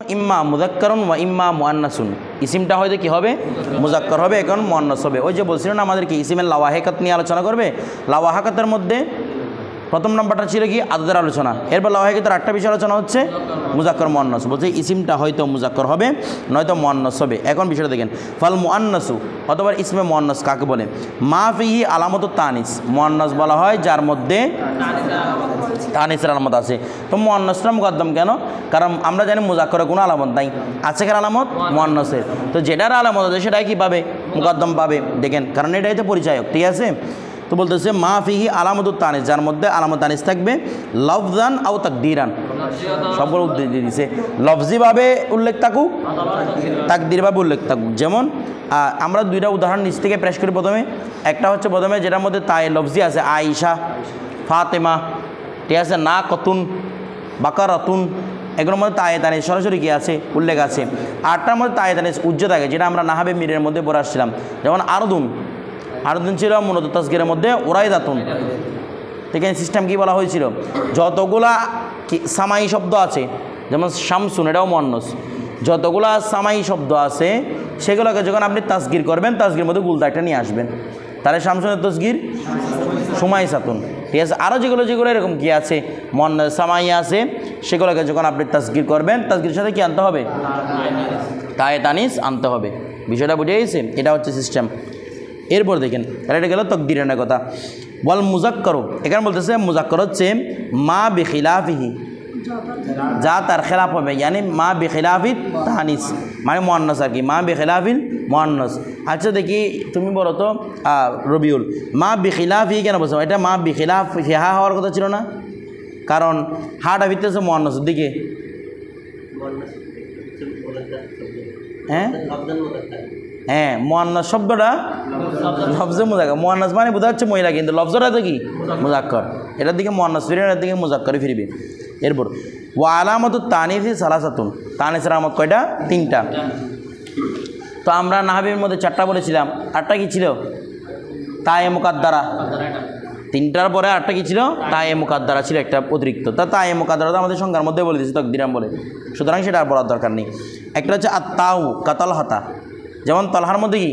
ইম্মা মুযাক্কারুন ওয়া ইম্মা মুআন্নাসুন। ইসিমটা হয়তো কি হবে, মুযাক্কার হবে, এখন মুআন্নাস হবে। ওই যে বলছিলেন আমাদেরকে ইসিমের লাওয়াহিকাত নিয়ে আলোচনা করবে। লাওয়াহিকাতের মধ্যে প্রথম নাম্বারটা ছিল কি আদদের আলোচনা, এরপর লাওয়াহিকাতের আটটা বিষয় আলোচনা হচ্ছে মুযাক্কার মুআন্নাস। বলছে ইসিমটা হয়তো মুযাক্কার হবে নয়তো মুআন্নাস হবে। এখন বিষয়টা দেখেন, ফাল মুআন্নাসু অথবা ইসমে মুআন্নাস কাকে বলে? মা ফিহি আলামতুত তানিস, মুআন্নাস বলা হয় যার মধ্যে তানিসের আলামত আছে। তো মুআন্নাসটা মুকদ্দম কেন? কারণ আমরা জানি মুযাক্কারের কোনো আলামত নাই, আছে কার আলামত? মুআন্নাসের। তো যেটার আলামত আছে সেটাই কি পাবে? মুকদ্দম পাবে। দেখেন, কারণ এটাই তো পরিচয়ক, ঠিক আছে? তো বলতেছে মা ফিহি আলামতুত তানিস, যার মধ্যে আলামত তানিস থাকবে, লফজান আও তাকদিরান, সবগুলো উদ্দেশ্য দিয়ে দিছে। লফজিভাবে উল্লেখ থাকুক, তাকদিরভাবে উল্লেখ থাকুক। যেমন আমরা দুইটা উদাহরণ নিচ থেকে পেশ করি। প্রথমে একটা হচ্ছে প্রথমে যেটার মধ্যে তাই লফজি আছে, আয়েশা, ফাতেমা, ঠিক আছে, না কতুন, বাকারাতুন, এগুলোর মধ্যে তায়ে তানিস সরাসরি কী আছে? উল্লেখ আছে। আটটার মধ্যে তায়ে তানিস উজ্জ্ব থাকে, যেটা আমরা নাহাবে মিরের মধ্যে পড়ে আসছিলাম। যেমন আরদুন, আরদুন ছিল মূলত তাসগীরের মধ্যে ওরাইদাতুন। ঠিক আছে, সিস্টেম কী বলা হয়েছিল? যতগুলা সামাই শব্দ আছে, যেমন শামসুন, এটাও মুআন্নাস, যতগুলা সামাই শব্দ আছে সেগুলোকে যখন আপনি তাসগীর করবেন, তাসগীর মধ্যে গুলতা একটা নিয়ে আসবেন, তাহলে শামসুনের তাসগীর সুমাইসাতুন। ঠিক আছে, আরও যেগুলো এরকম কি আছে মুআন্নাস সামাই আছে, সেগুলোকে যখন আপনি তাসগীর করবেন, তাসগীরের সাথে কি আনতে হবে? তায়ে তানিস আনতে হবে। বিষয়টা বুঝে গেছে? এটা হচ্ছে সিস্টেম। এরপর দেখেন, এটা গেল তাকদীরের কথা। ওয়াল মুযাক্কারু, এখানে বলতেছে মুযাক্কার হচ্ছে মা বিখিলাফিহি, যা তার খেলাফ হবে, ইয়ানি মা বিখিলাফিত তানিস, মানে মুআন্নাস আর কি, মা বিখিলাফিল মুআন্নাস। আচ্ছা দেখি, তুমি বলো তো রবিউল, মা বিখিলাফি কেন বলছো? এটা মা বিখিলাফ হা হওয়ার কথা ছিল না? কারণ হাটা ভিতরে মুআন্নাসের দিকে। হ্যাঁ, মুআন্নাস শব্দটা লফজে মুযাক্কার, মুআন্নাস মানে বোঝা যাচ্ছে মহিলা, কিন্তু লফজটা তো কি? মুযাক্কার। এটার দিকে মুআন্নাস ফিরবে, এটার দিকে মুযাক্কারই ফিরবে। এরপর ওয়া আলামাতুত তানিসি সালাসাতুন, তানিসের আলামত কয়টা? তিনটা। তো আমরা নাহবির মধ্যে চারটা বলেছিলাম, আটটা কি ছিল? তায়ে মুকাদ্দারা। তিনটার পরে আটটা কি ছিল? তায়ে মুকাদ্দারা ছিল একটা অতিরিক্ত। তায়ে মুকাদ্দারা তো আমাদের সংখ্যার মধ্যে বলে দিয়েছে তাকদিরাম বলে, সুতরাং সেটা আর বলার দরকার নেই। একটা হচ্ছে আত্তাউ কাতালহাতা, যেমন তলহার মধ্যে কি?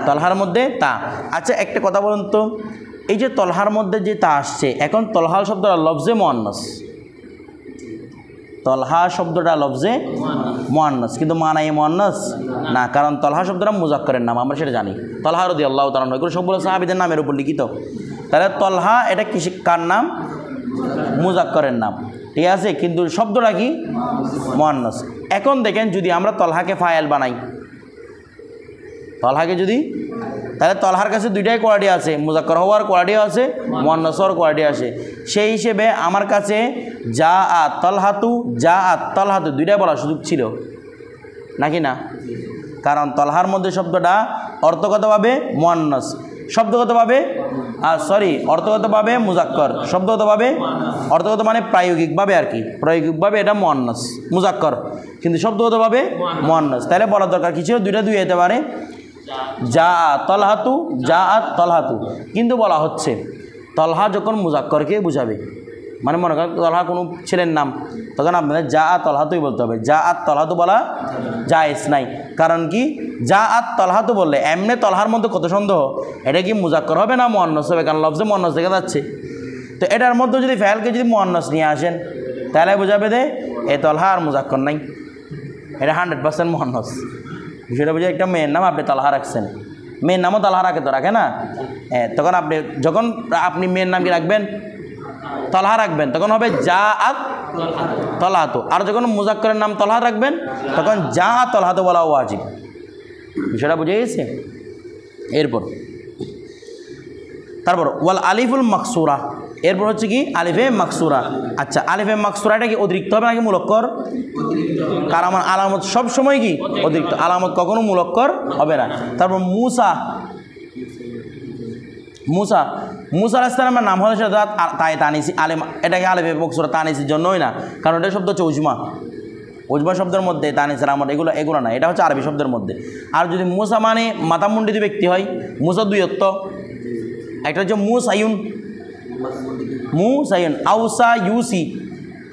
তলহার মধ্যে তা। আচ্ছা একটা কথা বলুন তো, এই যে তলহার মধ্যে যে তা আসছে, এখন তলহা শব্দটা লফজে মুআন্নাস, তলহা শব্দটা লফজে মুআন্নাস, কিন্তু মানায় মুআন্নাস না, কারণ তলহা শব্দটা মুযাক্কারের নাম, আমরা সেটা জানি। তলহা রাদিয়াল্লাহু তাআলা এগুলো সবগুলো সাহাবীদের নামের উপর লিখিত। তাহলে তলহা এটা কার নাম? মুযাক্কারের নাম, ঠিক আছে, কিন্তু শব্দটা কি? মুআন্নাস। এখন দেখেন, যদি আমরা তলহাকে ফায়েল বানাই, তলহাকে যদি, তাহলে তলহার কাছে দুইটাই কোয়ালিটি আছে, মুযাক্কার হওয়ার কোয়ালিটিও আছে, মুআন্নাস হওয়ার কোয়ালিটি আছে। সেই হিসেবে আমার কাছে যা আত তলহাতু, যা আত তলহাতু দুইটাই বলার সুযোগ ছিল নাকি না? কারণ তলহার মধ্যে শব্দটা অর্থগতভাবে মুআন্নাস, শব্দগতভাবে অর্থগতভাবে মুযাক্কার, শব্দগতভাবে, অর্থগত মানে প্রায়োগিকভাবে আর কি, প্রায়োগিকভাবে এটা মুআন্নাস মুযাক্কার, কিন্তু শব্দগতভাবে মুআন্নাস। তাহলে বলার দরকার কি ছিল? দুইটা দুই হতে পারে, যা তলহাতু, যা আত তলহাতু। কিন্তু বলা হচ্ছে তলহা যখন মুযাক্কারকে বুঝাবে, মানে মনে করেন তলহা কোনো ছেলের নাম, তখন আপনাদের যা আত তলহাতুই বলতে হবে। যা আত তলহাতু বলা জায়েজ নাই। কারণ কি? যা আত তলহাতু বললে এমনি তলহার মধ্যে কত সন্দেহ, এটা কি মুযাক্কার হবে না মুআন্নাস হবে? কারণ লফজে মুআন্নাস দেখা যাচ্ছে। তো এটার মধ্যে যদি ফেলকে যদি মুআন্নাস নিয়ে আসেন, তাহলে বোঝাবে দে এই তলহা আর মুযাক্কার নাই, এটা 100% মুআন্নাস। বিষয়টা বুঝে, একটা মেয়ের নাম আপনি তলহা রাখছেন, মেয়ের নামও তলহা রাখে, তো রাখে না? হ্যাঁ, তখন আপনি যখন আপনি মেয়ের নাম কি রাখবেন? তলহা রাখবেন, তখন হবে যা আত তলহাতু। আর যখন মুযাক্কারের নাম তলহা রাখবেন, তখন যা আত তলহাতু বলা ওয়াজিব। বিষয়টা বুঝে গেছে? তারপর ওয়াল আলিফুল মাকসুরা, এরপর হচ্ছে কি? আলিফে মাকসুরা। আচ্ছা, আলিফে মাকসুরা এটা কি অতিরিক্ত হবে নাকি মুলক্কর? কারণ আলামত সব সময় কি অতিরিক্ত, আলামত কখনো মুলক্কর হবে না। তারপর মুসা, মুসা আলাইহিস সালামের নাম হলে সেটা তাই তানিসি আলেম, এটাকে আলিফে মাকসুরা তানিসির জন্যই না, কারণ এটা শব্দ হচ্ছে উজমা, উজমা শব্দের মধ্যে তানিসের আমার এগুলো না, এটা হচ্ছে আরবি শব্দের মধ্যে। আর যদি মুসা মানে মাথামুন্ডিত ব্যক্তি হয়, মুসা দুই অর্থ, একটা হচ্ছে মুসাইউন, আউসা ইউসি,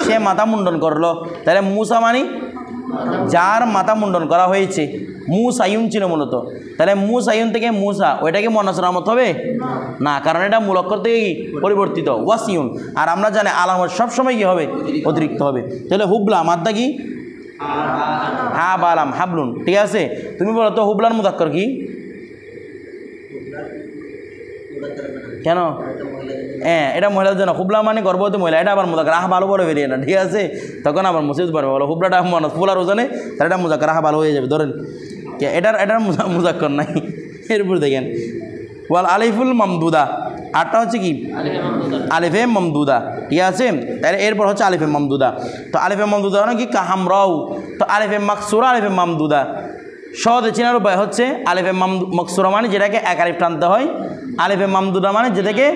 সে মাথা মুন্ডন করলো, তাহলে মুসা মানি যার মাথা মুন্ডন করা হয়েছে। মুসাইউন ছিল মূলত, তাহলে মুসাইউন থেকে মুসা ওইটাকে মুয়ান্নাস আলামত হবে না, কারণ এটা মূল অক্ষর থেকে কি পরিবর্তিত ওয়াসিউন। আর আমরা জানি আলামত সবসময় কি হবে অতিরিক্ত হবে। তাহলে হুবলা মাদ্দা কি হা বালাম হাবলুন, ঠিক আছে। তুমি বলো তো হুবলার মুদাক্কর কি? কেন? হ্যাঁ, এটা মহিলাদের জন্য। হুবলা মানে গর্ভবতী মহিলা, এটা আবার মুজাক্কার। রাহা ভালো বলে বেরিয়ে না, ঠিক আছে। তখন আবার মসজিদ পারবে বলো হুবলাটা মানুষ ফুলার ওজনে, তাহলে এটা মুজাক্কার রাহা ভালো হয়ে যাবে। ধরেন এটার মুজাক্কর নাই। এরপর দেখেন ওয়াল আলিফুল মামদুদা, আটটা হচ্ছে কি আলিফে মামদুদা, ঠিক আছে। তাহলে এরপর হচ্ছে আলিফে মামদুদা। তো আলিফে মামদুদা মানে কি কাহামরাও, তো আলিফে মাকসুরা আলিফে মামদুদা সহজে চেনার উপায় হচ্ছে আলিফে মাকসুরা মানে যেটাকে এক আলিফ টানতে হয়, আলিফে মামদুদা মানে যেটাকে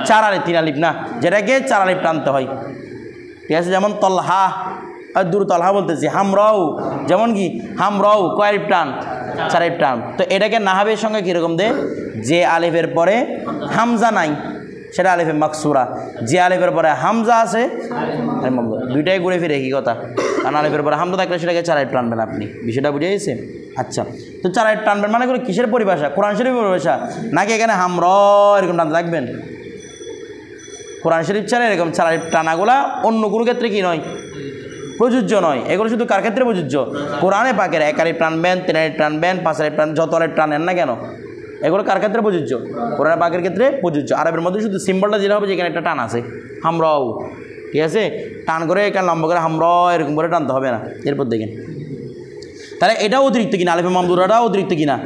চার আলিফ, তিন আলিফ না, যেটাকে চার আলিফ টানতে হয়, ঠিক আছে। যেমন তলহা আর দূর তলহা বলতেছি। হামরাও যেমন কি হামরাও কয় আলিফ টান? চার আলিফ টান। তো এটাকে নাহাবের সঙ্গে কীরকম দে? যে আলিফের পরে হামজা নাই সেটা আলিফে মাকসুরা, যে আলিফের পরে হামজা আছে দুইটাই ঘুরে ফিরে একই কথা। কারণ আলিফের পরে হামজা থাকলে সেটাকে চার আলিফ টানবেন আপনি, বিষয়টা বুঝে গেছে? আচ্ছা, তো চার আলিফ টানবেন মানে করে কিসের পরিভাষা? কোরআন শরীফের পরিভাষা নাকি এখানে হামর এরকম টানতে থাকবেন? কোরআন শরীফ ছাড়া এরকম চার আলিফ টানাগুলা অন্য কোনো ক্ষেত্রে কি নয়, প্রযোজ্য নয়। এগুলো শুধু কার ক্ষেত্রে প্রযোজ্য? কোরআনে পাকের এক আলিফ টানবেন, তিন আলিফ টানবেন, পাঁচ আলিফ টানবেন, যত আলিফ টানেন না কেন, এগুলো কার ক্ষেত্রে প্রযোজ্য? কোরআনে পাকের ক্ষেত্রে প্রযোজ্য। আরবের মধ্যে শুধু সিম্বলটা যেটা হবে যেখানে একটা টান আছে হামরাও, ঠিক আছে। টান করে এখানে লম্বা করে হামর এরকম করে টানতে হবে না। এরপর দেখেন তাহলে এটাও অতিরিক্ত কিনা? আলিফে মামদুদাটাও অতিরিক্ত কিনা?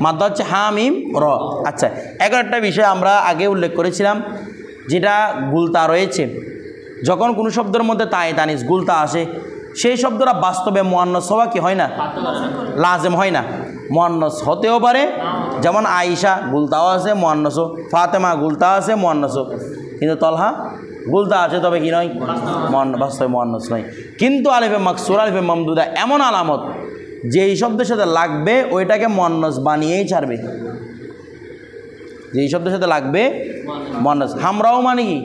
মাদ্দা হচ্ছে হামিম র। আচ্ছা, এখন একটা বিষয় আমরা আগে উল্লেখ করেছিলাম, যেটা গুলতা রয়েছে। যখন কোনো শব্দের মধ্যে তায়ে তানিস গুলতা আসে, সেই শব্দটা বাস্তবে মুয়ান্নাস হওয়া কি হয় না, লাজেম হয় না। মুয়ান্নাস হতেও পারে, যেমন আয়েশা গুলতাও আছে মুয়ান্নাসও, ফাতেমা গুলতা আছে মুয়ান্নাসও, কিন্তু তলহা গুলতা আছে তবে কি নয়, বাস্তবে মুয়ান্নাস নয়। কিন্তু আলিফে মাকসুরা আলিফে মামদুদা এমন আলামত যেই শব্দের সাথে লাগবে ওইটাকে মুয়ান্নাস বানিয়েই ছাড়বে, যেই শব্দের সাথে লাগবে মুয়ান্নাস। হামরাও মানে কি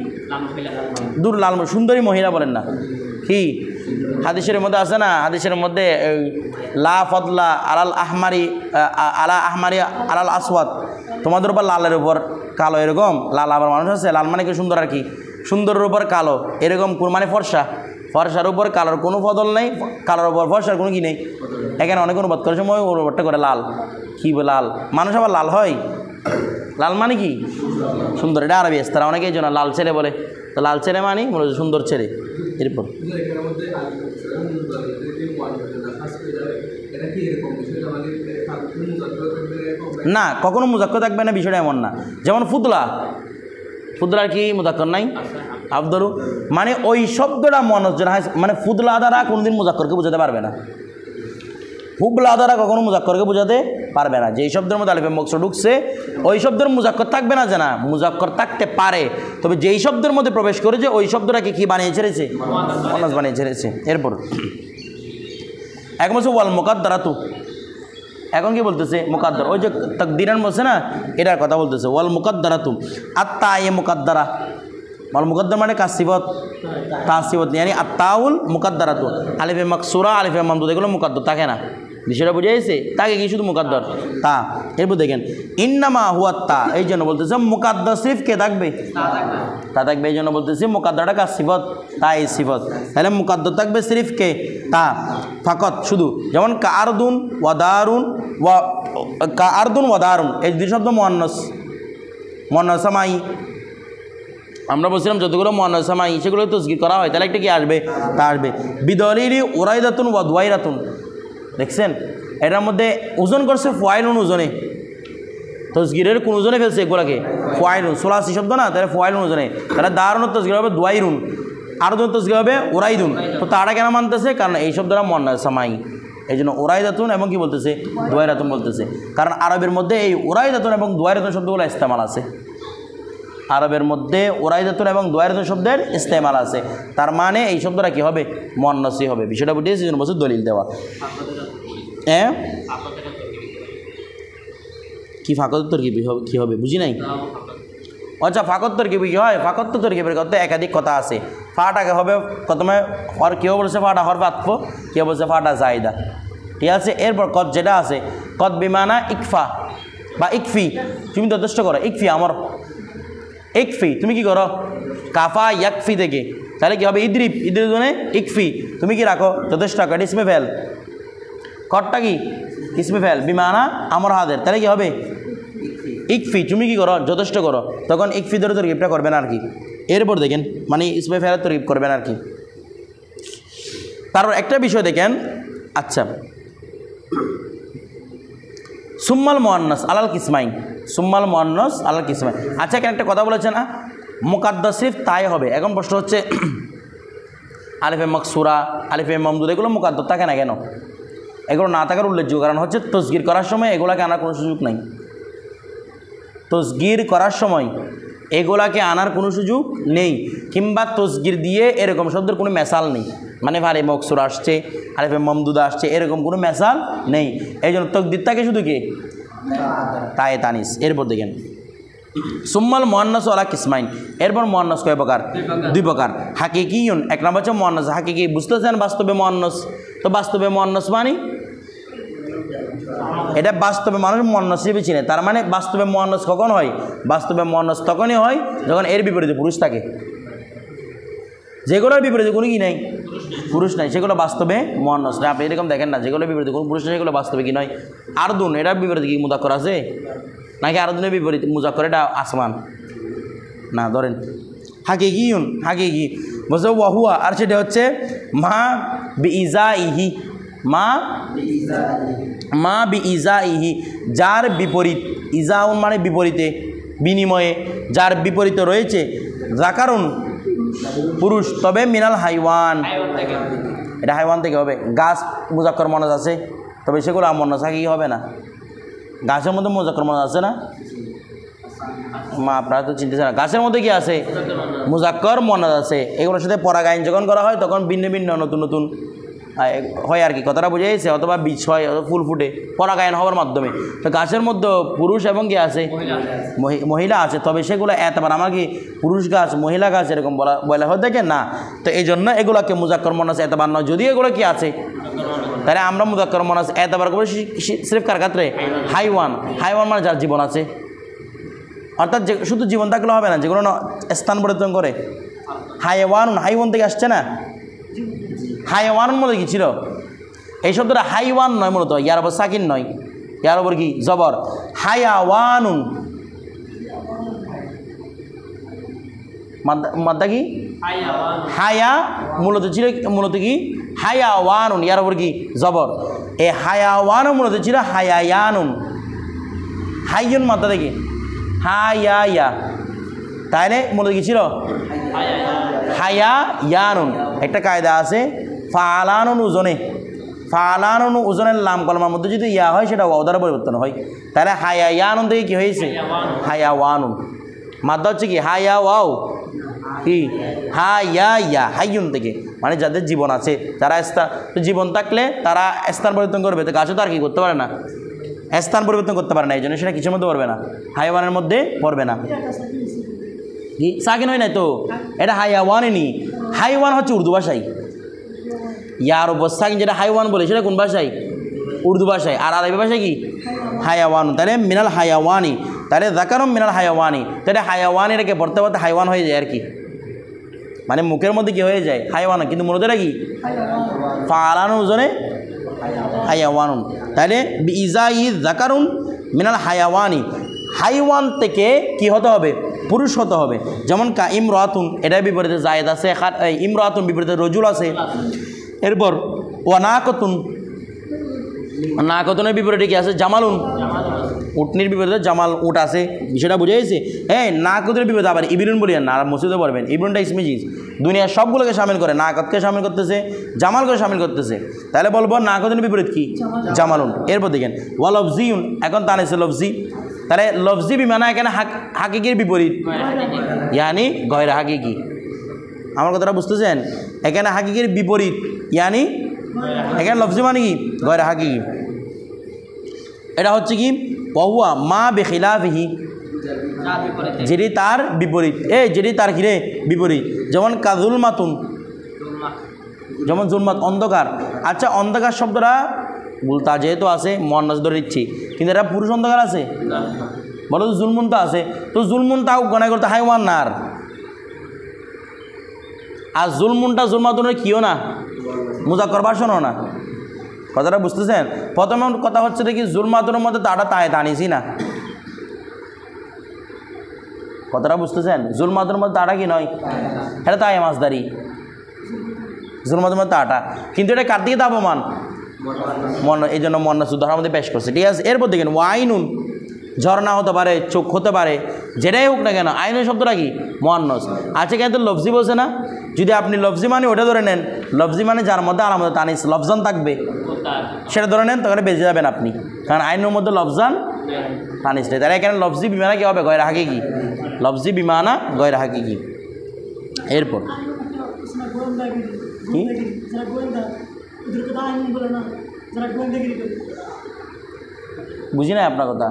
দূর লাল সুন্দরী মহিলা বলেন না কি? হাদিসের মধ্যে আছে না, হাদিসের মধ্যে লা ফদলা আলাল আহমারি আলা আহমারি আলাল আসওয়াদ, তোমাদের উপর লালের উপর কালো, এরকম লাল আবার মানুষ আছে। লাল মানে কি সুন্দর আর কি, সুন্দরের উপর কালো, এরকম কোন মানে ফর্সা, ফর্সার উপর কালোর কোনো ফদল নেই, কালোর উপর ফর্সার কোনো কি নেই। এখানে অনেক অনুবাদ করার সময় অনুবাদটা করে লাল, কি লাল মানুষ আবার লাল হয়, লাল মানে কি সুন্দর, এটা আরবি আছে, তারা অনেকেই জন্য লাল ছেলে বলে। তো লাল ছেলে মানে মূলত সুন্দর ছেলে। এরপর না, কখনো মুজাক্কর থাকবে না, বিষয়টা এমন না। যেমন ফুদলা, ফুদলার কি মুজাক্কর নাই? আফদলু মানে ওই শব্দটা মুয়ান্নাস মানে ফুদলা দ্বারা কোনোদিন মুজাক্করকে বোঝাতে পারবে না, হুবলা দ্বারা কখনো মুজাক্করকে বোঝাতে পারবে না। যেই শব্দের মধ্যে আলিফে মাকসুর ঢুকছে ওই শব্দের মুজাক্কর থাকবে না, যে না মুজাক্কর থাকতে পারে, তবে যেই শব্দের মধ্যে প্রবেশ করেছে ওই শব্দটাকে কি বানিয়ে ছেড়েছে, মুয়ান্নাস বানিয়ে ছেড়েছে। এরপর এখন বলছে ওয়াল মুকাদ্দারাতু, এখন কি বলতেছে মুকাদ্দার, ওই যে তাকদিরান বলছে না এটার কথা বলতেছে। ওয়াল মুকাদ্দারাতু আত্তা এ মুকাদ্দারা, ওয়াল মুকাদ্দার মানে কাসিবত, তাসিবত মানে আত্তাউল মুকাদ্দারাতু, আলিফে মাকসুরা আলিফে মামদুদ এগুলো মুকাদ্দার থাকে না, বিষয়টা বুঝে গেছে? তাকে কি শুধু মুকাদ্দার তা। এরপর দেখেন ইন্নামা হুয়া তা, এই জন্য বলতেছে মুকাদ্দার সিফ কে থাকবে, তা থাকবে, এই জন্য বলতেছি মুকাদ্দারটা কার সিফত, তা এই সিফত। তাহলে মুকাদ্দার থাকবে সিরিফ কে তা ফাকত শুধু। যেমন কারদুন ওয়াদারুন কারদুন ওয়াদারুন এই দুই শব্দ মুয়ান্নাস, মুয়ান্নাস সামাই। আমরা বলছিলাম যতগুলো মুয়ান্নাস সামাই সেগুলো তাসগীর করা হয়, তাহলে একটা কি আসবে, তা আসবে। বিদলিলি উরাইদাতুন ওয়া দুয়াইরাতুন, দেখছেন এটার মধ্যে ওজন করছে ফুয়াইলুন ওজনে, তসগিরের কোন ওজনে ফেলছে এগুলাকে, ফুয়াইলুন, সোলাসি শব্দ না, তাহলে ফুয়াইলুন ওজনে। তাহলে দারুন তসগির হবে দুয়াইরুন, আরও তসগির হবে ওরাইদুন। তো তারা কেন মানতেছে? কারণ এই শব্দটা মুয়ান্নাস সামাই, এই জন্য ওরাইদাতুন এবং কি বলতেছে দুয়াইরাতুন বলতেছে। কারণ আরবের মধ্যে এই ওরাইদাতুন এবং দুয়াইরাতুন শব্দগুলো ইস্তেমাল আছে, আরবের মধ্যে ওরাইদাতুন এবং দুয়াইরাতুন শব্দের ইস্তেমাল আছে, তার মানে এই শব্দটা কি হবে, মুয়ান্নাসই হবে। বিষয়টা বুঝিয়েছি, এই জন্য বলছে দলিল দেওয়া। হ্যাঁ কি ফাঁকতের কি হবে বুঝি নাই, আচ্ছা ফাকত তরকিবে কি হয়? ফাকত তরকিবের করতে একাধিক কথা আছে। ফাটাকে হবে প্রথমে, আর কেউ বলছে ফাটা হরফে আতফ, কেউ বলছে ফাটা জায়দা, ঠিক আছে। এরপর কদ যেটা আছে, কদ বিমানা ইকফা বা ইকফি, তুমি যথেষ্ট করো, ইকফি আমার ইকফি, তুমি কি করো? কাফা ইয়াকফি থেকে, তাহলে কি হবে? ইদ্রিব, ইদ্রিব মানে ইকফি, তুমি কি রাখো? যথেষ্ট রাখো, এটা ইসমে ফেল। কদটা কি? ইসমে ফেল, বিমানা আমর হাদের, তাহলে কি হবে? ইকফি, তুমি কি করো? যথেষ্ট করো, তখন ইকফি ধরে তরকিবটা করবেন আর কি। এরপর দেখেন মানে ইসমে ফেলের তরকিব করবেন আর কি। তারপর একটা বিষয় দেখেন, আচ্ছা সুম্মাল মুআন্নাস আলাল কিসমাইন, সুম্মাল মুআন্নাস আলাল কিসমাইন। আচ্ছা এখানে একটা কথা বলেছে না, মুকাদ্দার সিফ তাই হবে। এখন প্রশ্ন হচ্ছে আলিফে মাকসুরা, আলিফে মামদুদ, এগুলো মুকাদ্দার থাকে না কেন? এগুলো না থাকার উল্লেখযোগ্য কারণ হচ্ছে তসগির করার সময় এগুলাকে আনার কোনো সুযোগ নাই। তসগির করার সময় এগুলাকে আনার কোনো সুযোগ নেই, কিংবা তসগির দিয়ে এরকম শব্দের কোনো মেসাল নেই, মানে ভারে মকসুর আসছে, আলিফে মামদুদা আসছে, এরকম কোনো মেসাল নেই। এই জন্য তকদির থাকে শুধু কি? তায়ে তানিস। এরপর দেখেন সুম্মাল মুআন্নাস আলা কিসমাইন, এরপর মুআন্নাস কয় প্রকার? দুই প্রকার। হাকিকিয়ুন, এক নম্বর হচ্ছে মুআন্নাস হাকিকি, বুঝতেছেন? বাস্তবে মুআন্নাস, তো বাস্তবে মুআন্নাস মানে এটা বাস্তবে মানুষ মুআন্নাস হিসেবে চিনে, তার মানে বাস্তবে মুআন্নাস কখন হয়? বাস্তবে মুআন্নাস তখনই হয় যখন এর বিপরীতে পুরুষ থাকে। যেগুলোর বিপরীতে কোনো কি নেই, পুরুষ নাই, সেগুলো বাস্তবে মুআন্নাস না। আপনি এরকম দেখেন না, যেগুলোর বিপরীতে কোনো পুরুষ নেই সেগুলো বাস্তবে কি নয়? আরদুন, এটার বিপরীতে কি মুযাক্কার আছে নাকি? আরদুনের বিপরীতে মুযাক্কার এটা আসমান না। ধরেন হাকিকিয়ুন, হাকিকি বলছে ওয়াহুয়া, আর সেটা হচ্ছে মা বিইজাইহি, মা বিইজাইহি, যার বিপরীত, ইজাউন মানে বিপরীতে, বিনিময়ে, যার বিপরীতে রয়েছে, যাকারুন পুরুষ, তবে মিনাল হাইওয়ান, এটা হাইওয়ান থেকে হবে। গাছ মুযাক্কার মুআন্নাস আছে, তবে সেগুলো মুআন্নাস হাকিকি হবে না। গাছের মধ্যে মুযাক্কার মুআন্নাস আছে না? মা আপনারা তো চিনতেছেন না, গাছের মধ্যে কি আছে? মুযাক্কার মুআন্নাস আছে। এগুলোর সাথে পরাগায়ন যখন করা হয় তখন ভিন্ন ভিন্ন নতুন নতুন হয় আর কি, কথাটা বুঝে গেছে? অথবা বীজ হয়, ফুল ফুটে পরাগায়ন হওয়ার মাধ্যমে। তো গাছের মধ্যে পুরুষ এবং কি আছে? মহিলা আছে, তবে সেগুলো এতবার আমার কি পুরুষ গাছ মহিলা গাছ এরকম বলা হয় দেখে না। তো এই জন্য এগুলোকে মুযাক্কার মুআন্নাস এতবার নয়, যদি এগুলো কি আছে, তাহলে আমরা মুযাক্কার মুআন্নাস এতবার করে সির্ফ কার ক্ষেত্রে? হাইওয়ান, হাইওয়ান মানে যার জীবন আছে, অর্থাৎ যে শুধু জীবন থাকলে হবে না, যেগুলো স্থান পরিবর্তন করে। হাইওয়ান, হাইওয়ান থেকে আসছে না, হাইওয়ানের মধ্যে কি ছিল? এই শব্দটা হাইওয়ান নয়, মূলত ইয়ার ওপর সাকিন নয়, ইয়ার ওপর কি জবর, হায়াওয়ানুন, মাদ্দা কি? হায়া, মূলত ছিল মূলত কি? হায়াওয়ানুন, ইয়ার ওপর কি জবর। এই হায়াওয়ানও মূলত ছিল হায়ায়ানুন, হাইয়ুন মাদ্দা দেখি হায়া, তাইলে মূলত কি ছিল? হায়ায়ানুন। একটা কায়দা আছে, ফালানুন ওজনে, ফালানুন ওজনের লাম কলমার মধ্যে যদি ইয়া হয় সেটা ওয়াও দ্বারা পরিবর্তন হয়, তাহলে হায়ায়ানুন থেকে কি হয়েছে? হায়াওয়ানুন। মাদ্দা হচ্ছে কি? হায়া ওয়াও কি হায়া ইয়া, হাইয়ুন থেকে, মানে যাদের জীবন আছে, যারা জীবন থাকলে তারা স্থান পরিবর্তন করবে। তো গাছও তো আর কি করতে পারে না, স্থান পরিবর্তন করতে পারে না, এই জন্য সেটা কিছুর মধ্যে পড়বে না, হাইওয়ানের মধ্যে পড়বে না। কি সাকিন হয় নাই তো, এটা হাইওয়ানই। হাইওয়ান হচ্ছে উর্দু ভাষায়, ইয়ার উপর সাকিন যেটা হাইওয়ান বলে সেটা কোন ভাষায়? উর্দু ভাষায়। আর আরবি ভাষায় কি? হায়াওয়ান। তাহলে মিনাল হায়াওয়ানি, তাহলে যাকারুম মিনাল হায়াওয়ানি, তাহলে হায়াওয়ান এটাকে পড়তে পড়তে হাইওয়ান হয়ে যায় আর কি, মানে মুখের মধ্যে কি হয়ে যায়? হাইওয়ান, কিন্তু মূলত এটা কি? ফালানুন ওজনে হায়াওয়ানুন। তাহলে বিইজাই যাকারুন মিনাল হায়াওয়ানি, হাইওয়ান থেকে কি হতে হবে? পুরুষ হতে হবে। যেমন কা ইমরাতুন, এটার বিপরীতে জায়েদ আছে, ইমরাতুন বিপরীতে রজুল আছে। এরপর ওয়ানাকতুন, নাকতুনের বিপরীতে কি আছে? জামালুন, উটনির বিপরীতে জামাল, উট আছে, বিষয়টা বুঝে গেছে? হ্যাঁ, নাকতুনের বিপরীতে আবার ইবরুন বলিয়েন না, আর মসজিদে পড়বেন। ইবরুনটা ইসমে জিনিস, দুনিয়ার সবগুলোকে সামিল করে, নাকতকে সামিল করতেছে, জামালকে সামিল করতেছে, তাহলে বলবো নাকতুনের বিপরীত কি? জামালুন। এরপর দেখেন ওয়া লফজিউন, এখন তানেছে লফজি, তাহলে লফজি বিমানা এখানে হাকিকির বিপরীত, ইয়ানি গয়রা হাকিকি। আমার কথাটা বুঝতেছেন? এখানে হাকিকির বিপরীত, ইয়ানি এখানে লফজি মানে কি? গয়রা হাকিকি। এটা হচ্ছে কি? ওয়াহুয়া মা বিখিলাফিহি, যেটি তার বিপরীত, যেটি তার কিরে বিপরীত, যেমন কাজুল মাতুন, যেমন জুলমাত অন্ধকার। আচ্ছা অন্ধকার শব্দটা বলতা যেহেতু আছে মুয়ান্নাস ধরে দিচ্ছি, কিন্তু এটা পুরুষ অন্ধকার আছে বলো তো, জুলমুন তো আছে, তো জুলমুন তাও গণায় করতে হাইওয়ান নার, আর জুলমুনটা জুলমাতুনের কিও না, মুজাক্কর ভাষণও না। কথাটা বুঝতেছেন? প্রথম কথা হচ্ছে দেখি জুলমাতুনের মধ্যে তাটা তাই টানিছি না, কথাটা বুঝতেছেন? জুলমাতুনের মধ্যে তাটা কি নয়, এটা তাই মাছদারি, জুলমাতুর মধ্যে তাটা, কিন্তু এটা কার দিকে তাপমান মন, এই জন্য মুয়ান্নাস উদাহরণ আমাদের পেশ করছে, ঠিক আছে। এরপর দেখেন ওয়াইনুন, ঝর্ণা হতে পারে, চোখ হতে পারে, যেটাই হোক না কেন, আইনুন শব্দটা কি মুয়ান্নাস। আচ্ছা কিন্তু লফজি বলছে না, যদি আপনি লফজি মানে ওটা ধরে নেন, লফজি মানে যার মধ্যে আলামত তানিস লফজান থাকবে সেটা ধরে নেন, তখন বেঁচে যাবেন আপনি, কারণ আইনের মধ্যে লফজান তানিস নেই। তারা এখানে লফজি বিমানা কি হবে, গয়রা হাকিকি, লফজি বিমানা গয়রা হাকিকি। এরপর কি বুঝি না আপনার কথা,